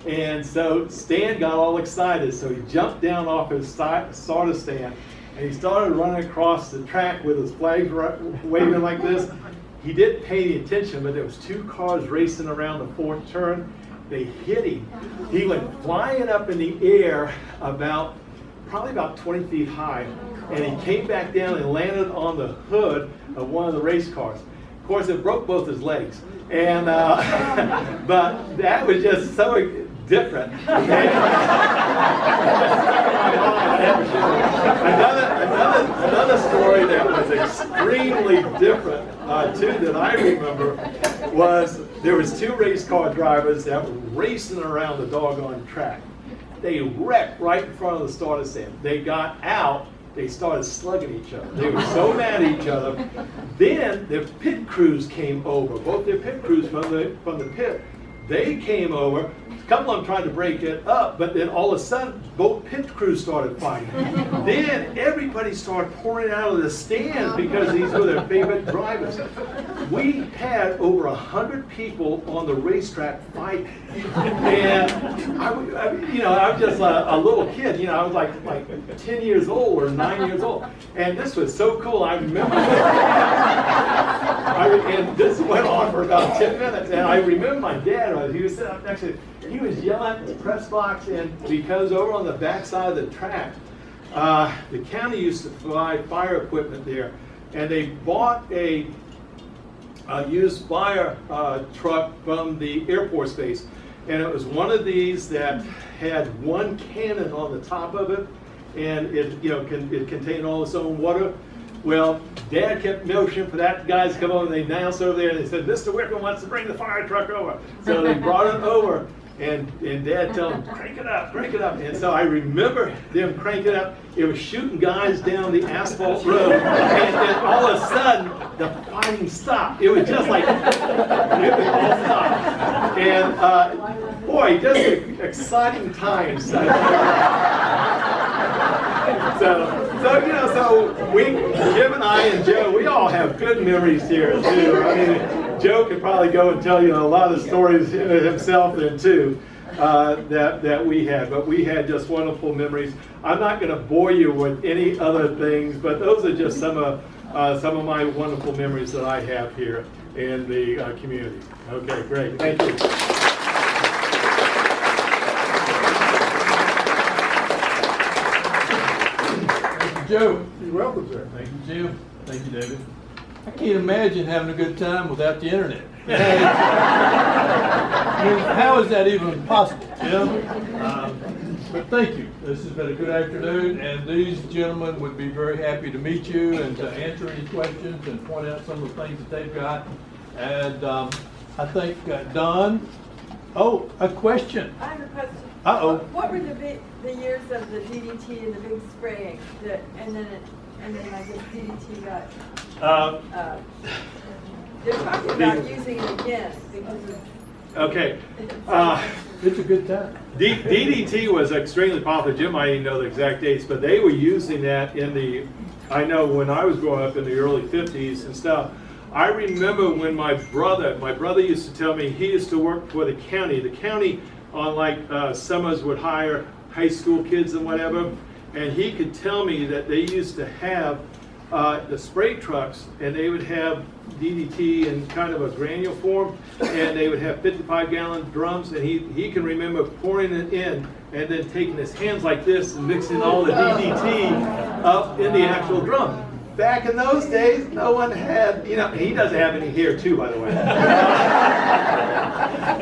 And so Stan got all excited, so he jumped down off his starter stand, and he started running across the track with his flags waving like this. He didn't pay any attention, but there was 2 cars racing around the 4th turn. They hit him. He went flying up in the air probably about 20 feet high, and he came back down and landed on the hood of one of the race cars. Of course, it broke both his legs, and but that was just so different. Another story that was extremely different too that I remember was there was 2 race car drivers that were racing around the doggone track. They wrecked right in front of the starter stand. They got out. They started slugging each other. They were so mad at each other. Then their pit crews came over. Both their pit crews from the pit. They came over. A couple of them tried to break it up, but then all of a sudden, both pit crews started fighting. Then everybody started pouring out of the stand because these were their favorite drivers. We had over 100 people on the racetrack fighting, and I was just a little kid. I was like 10 years old or 9 years old, and this was so cool. I remember, and this went on for about 10 minutes, and I remember my dad. He was sitting up next to me. He was yelling at the press box, and because over on the backside of the track, the county used to provide fire equipment there, and they bought a used fire truck from the Air Force Base, and it was one of these that had 1 cannon on the top of it, and it contained all its own water. Well, Dad kept motioning for that guys to come over, and they announced over there, and they said, "Mr. Wickham wants to bring the fire truck over." So they brought it over, and Dad told them, crank it up. And so I remember them cranking it up. It was shooting guys down the asphalt road, and then all of a sudden, the fighting stopped. It was just like, it all stopped. And boy, just exciting times. So Jim and I and Joe, we all have good memories here too. I mean, Joe could probably go and tell you a lot of stories himself then too that we had, but we had just wonderful memories. I'm not going to bore you with any other things, but those are just some of my wonderful memories that I have here in the community. Okay, great, thank you. Joe. You're welcome, sir. Thank you, Jim. Thank you, David. I can't imagine having a good time without the internet. How is that even possible, Jim? But thank you. This has been a good afternoon, and these gentlemen would be very happy to meet you and to answer any questions and point out some of the things that they've got. And I think Don. Oh, a question. I have a question. Uh-oh. What were the years of the DDT and the big spraying? And then I guess DDT got. They're talking about using it again because of. Okay. It's a good time. DDT was extremely popular. Jim might even know the exact dates, but they were using that I know when I was growing up in the early 50s and stuff. I remember when my brother used to tell me he used to work for the county. The county on summers would hire high school kids and whatever, and he could tell me that they used to have the spray trucks, and they would have DDT in kind of a granule form, and they would have 55-gallon drums, and he can remember pouring it in and then taking his hands like this and mixing all the DDT up in the actual drum. Back in those days, no one had, he doesn't have any here too, by the way.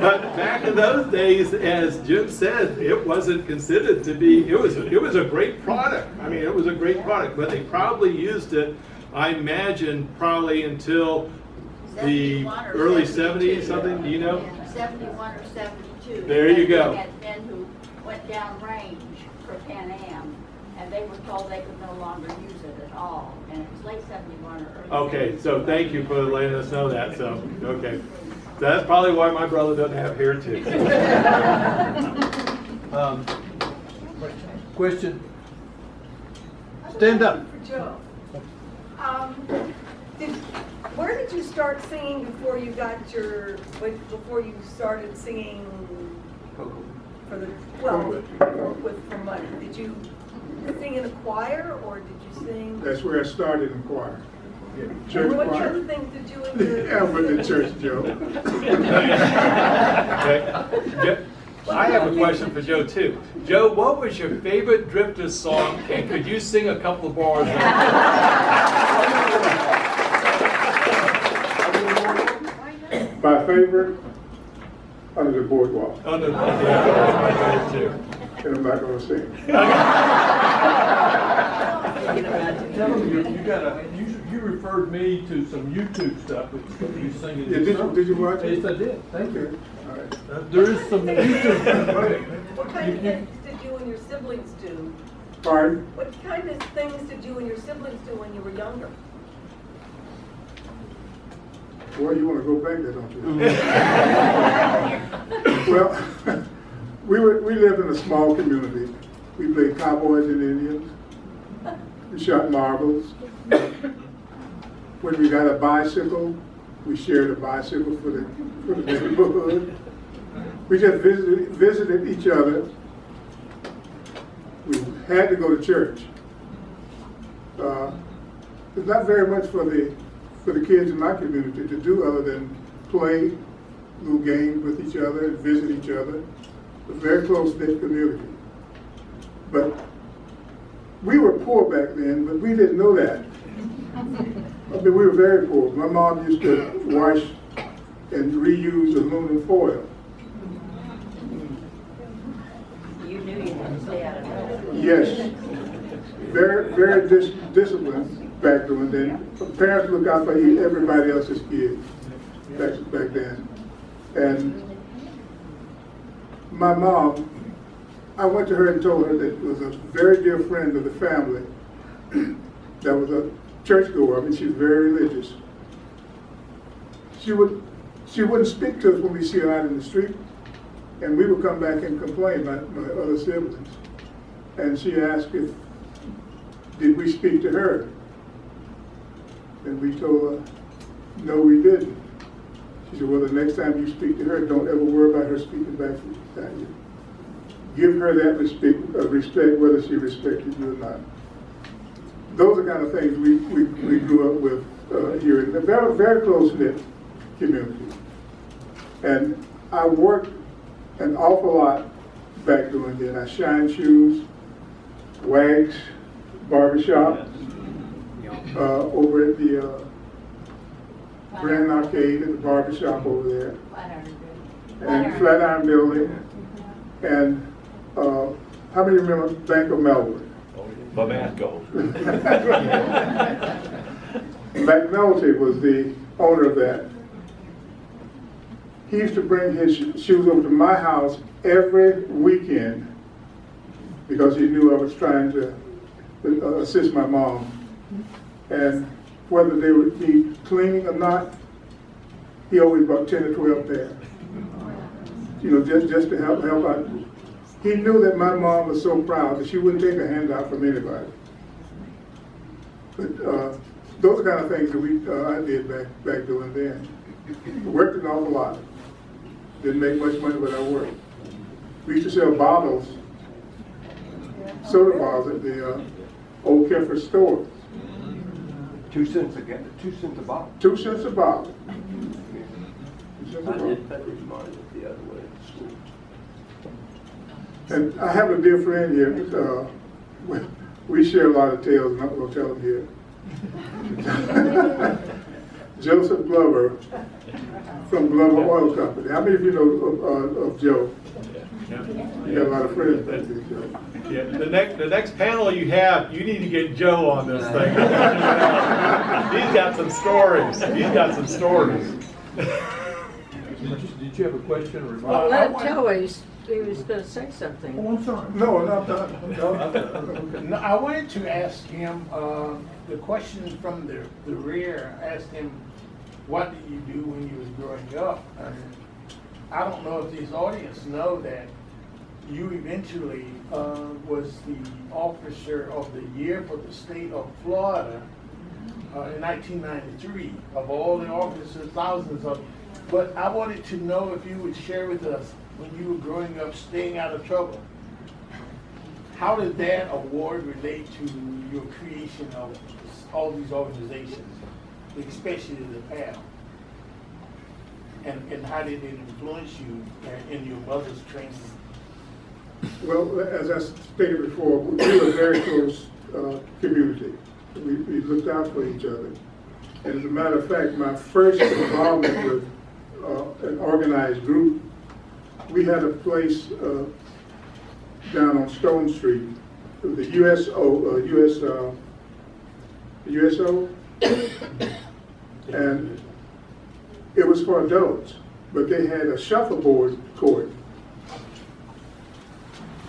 But back in those days, as Jim said, it wasn't considered to be, it was a great product. I mean, it was a great product, but they probably used it, I imagine, probably until the early 70s, something, do you know? Yeah, 71 or 72. There you go. We had men who went down range for Pan Am, and they were told they could no longer use it at all. And it was late 71 or early. Okay, so thank you for letting us know that. So, okay. That's probably why my brother doesn't have hair too. Question? Stand up. For Joe. Where did you start singing before you got before you started singing for the, for money? Did you sing in a choir or did you sing? That's where I started in choir. Church What choir. church thing did you in your? Yeah, I went to church, Joe. Okay. I have a question for Joe too. Joe, what was your favorite Drifters song, and could you sing a couple of bars? My favorite, Under the Boardwalk. Oh, no, yeah, that's my favorite too. And I'm not gonna sing. You referred me to some YouTube stuff, which you singing. Yeah, did you watch it? Yes, I did. Thank you. All right. There is some YouTube stuff. What kind of things did you and your siblings do? Pardon? What kind of things did you and your siblings do when you were younger? Well, you wanna go back there, don't you? Well, we lived in a small community. We played cowboys and Indians. We shot marbles. When we got a bicycle, we shared a bicycle for the neighborhood. We just visited each other. We had to go to church. There's not very much for the kids in my community to do other than play little games with each other and visit each other. A very close-knit community. But we were poor back then, but we didn't know that. I mean, we were very poor. My mom used to wash and reuse aluminum foil. You knew you had to stay out of trouble. Yes. Very disciplined back then. Parents look out for everybody else's kids back then. And my mom, I went to her and told her that it was a very dear friend of the family that was a churchgoer. I mean, she was very religious. She wouldn't speak to us when we see her out in the street, and we would come back and complain, my other siblings. And she asked did we speak to her? And we told her, no, we didn't. She said, well, the next time you speak to her, don't ever worry about her speaking back to you. Give her that respect, whether she respected you or not. Those are kind of things we grew up with here in a very, very close-knit community. And I worked an awful lot back during then. I shined shoes, wags, barbershop, over at the Grand Arcade at the barbershop over there, and Flatiron Building, and how many remember Bank of Melbourne? My math goes. McNulty was the owner of that. He used to bring his shoes over to my house every weekend because he knew I was trying to assist my mom. And whether they would need cleaning or not, he always brought 10 or 12 pairs. You know, just to help out. He knew that my mom was so proud that she wouldn't take a handout from anybody. But those are the kind of things that I did back during then. Worked an awful lot. Didn't make much money, but I worked. We used to sell bottles, soda bottles at the old Keffer store. 2 cents again, 2 cents a bottle. 2 cents a bottle. 2 cents a I bottle. did pay mine the other way at school. And I have a dear friend here. We share a lot of tales, and I'm going to tell them here. Joseph Glover from Glover Oil Company. How many of you know of Joe? You got a lot of friends back there, Joe. Yeah, the next panel you have, you need to get Joe on this thing. He's got some stories. Did you have a question or remark? Well, let him tell what he was going to say something. Oh, I'm sorry. No, no. No, I wanted to ask him, the question from the rear, I asked him, what did you do when you was growing up? I don't know if this audience know that you eventually was the officer of the year for the state of Florida in 1993. Of all the officers, thousands of them. But I wanted to know if you would share with us when you were growing up, staying out of trouble. How did that award relate to your creation of all these organizations, especially the PAL? And how did it influence you in your mother's training? Well, as I stated before, we were a very close community. We looked out for each other. And as a matter of fact, my first involvement with an organized group, we had a place down on Stone Street, the USO, and it was for adults, but they had a shuffleboard court.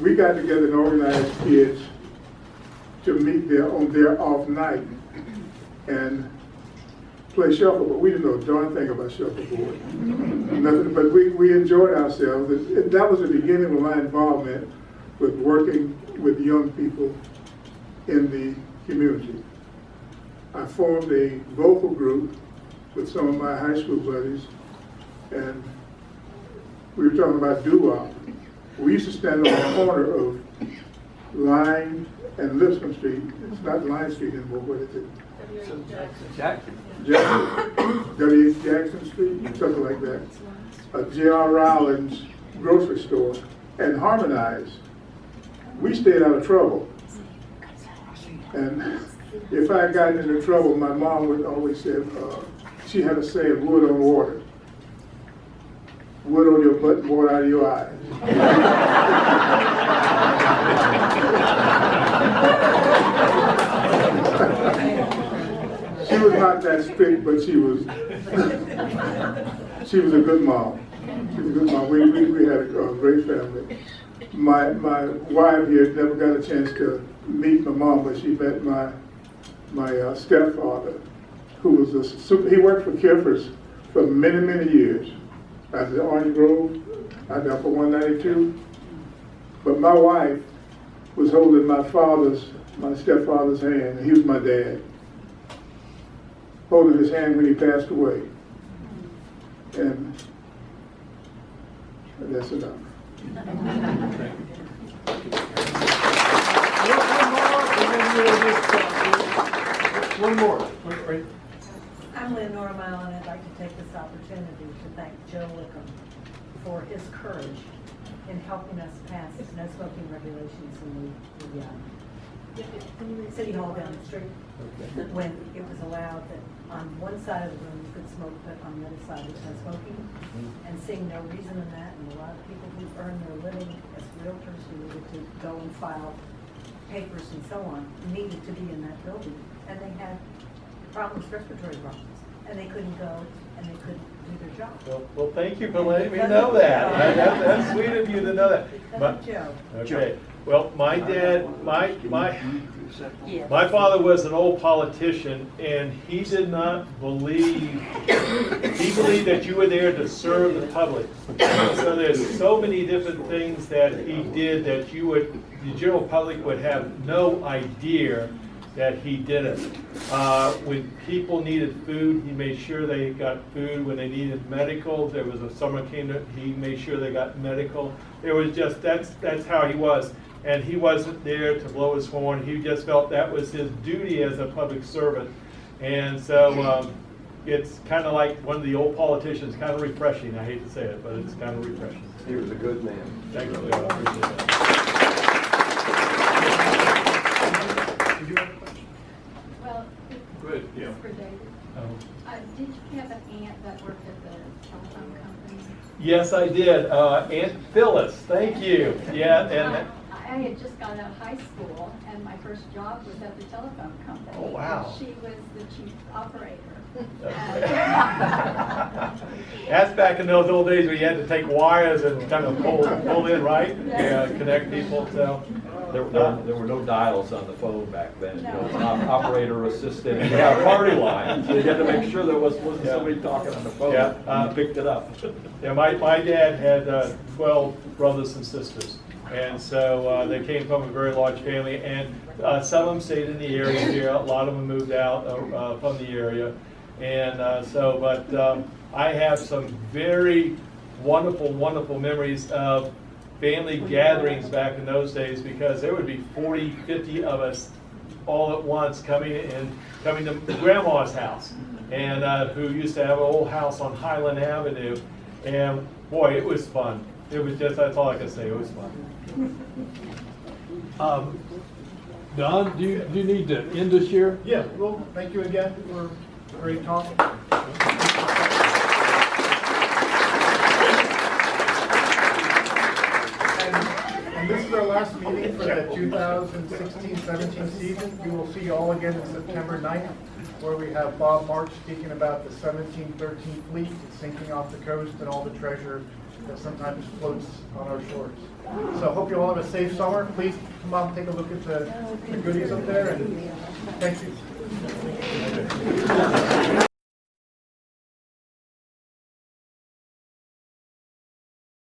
We got together and organized kids to meet there on their off night and play shuffleboard. We didn't know a darn thing about shuffleboard. Nothing, but we enjoyed ourselves. And that was the beginning of my involvement with working with young people in the community. I formed a vocal group with some of my high school buddies, and we were talking about doo-wop. We used to stand on the corner of Line and Lipscomb Street. It's not Line Street anymore, what is it? Jackson. W.H. Jackson Street, something like that. J.R. Rowland's grocery store, and harmonize. We stayed out of trouble. And if I got into trouble, my mom would always say, she had a saying, wood on water. Wood on your butt and water out of your eyes. She was not that strict, but she was a good mom. She was a good mom. We had a great family. My wife here never got a chance to meet my mom, but she met my stepfather, who was he worked for Kiffers for many, many years. At the Orange Grove, at the Upper 192. But my wife was holding my stepfather's hand, and he was my dad, holding his hand when he passed away. And that's enough. One more. Wait. I'm Leonora Mile, and I'd like to take this opportunity to thank Joe Wickham for his courage in helping us pass no smoking regulations in the City Hall down the street. When it was allowed that on one side of the room you could smoke, but on the other side there's no smoking. And seeing no reason in that, and a lot of people who earn their living as realtors who needed to go and file papers and so on needed to be in that building. And they had problems, respiratory problems, and they couldn't go and they couldn't do their job. Well, thank you for letting me know that. That's sweet of you to know that. Because of Joe. Okay. Well, my dad, my father was an old politician, and he did not believe. He believed that you were there to serve the public. So there's so many different things that he did that the general public would have no idea that he did it. When people needed food, he made sure they got food. When they needed medical, someone came to, he made sure they got medical. It was just, that's how he was. And he wasn't there to blow his horn. He just felt that was his duty as a public servant. And so it's kind of like one of the old politicians, kind of refreshing. I hate to say it, but it's kind of refreshing. He was a good man. Thank you, Leo. I appreciate that. Did you have a question? Well, Good, yeah. for David. Did you have an aunt that worked at the telephone company? Yes, I did. Aunt Phyllis, thank you. Yeah, and I had just got out of high school, and my first job was at the telephone company. Oh, wow. And she was the chief operator. that's back in those old days where you had to take wires and kind of pull in, right? Yeah, connect people. So There were no dials on the phone back then, you know, it was operator assistant, and you had a party line, so you had to make sure there wasn't somebody talking on the phone, Yeah, and you picked it up. Yeah, my dad had 12 brothers and sisters, and so they came from a very large family, and some of them stayed in the area here, a lot of them moved out from the area, and I have some very wonderful memories of family gatherings back in those days, because there would be 40, 50 of us all at once coming to Grandma's house, and who used to have an old house on Highland Avenue, and boy, it was fun. It was just, that's all I can say, it was fun. Don, do you need to end this year? Yeah, well, thank you again for a great talk. And this is our last meeting for the 2016-17 season. We will see you all again on September 9th, where we have Bob March speaking about the 1713 fleet sinking off the coast and all the treasure that sometimes floats on our shores. So hope you all have a safe summer. Please come out and take a look at the goodies up there, and thank you.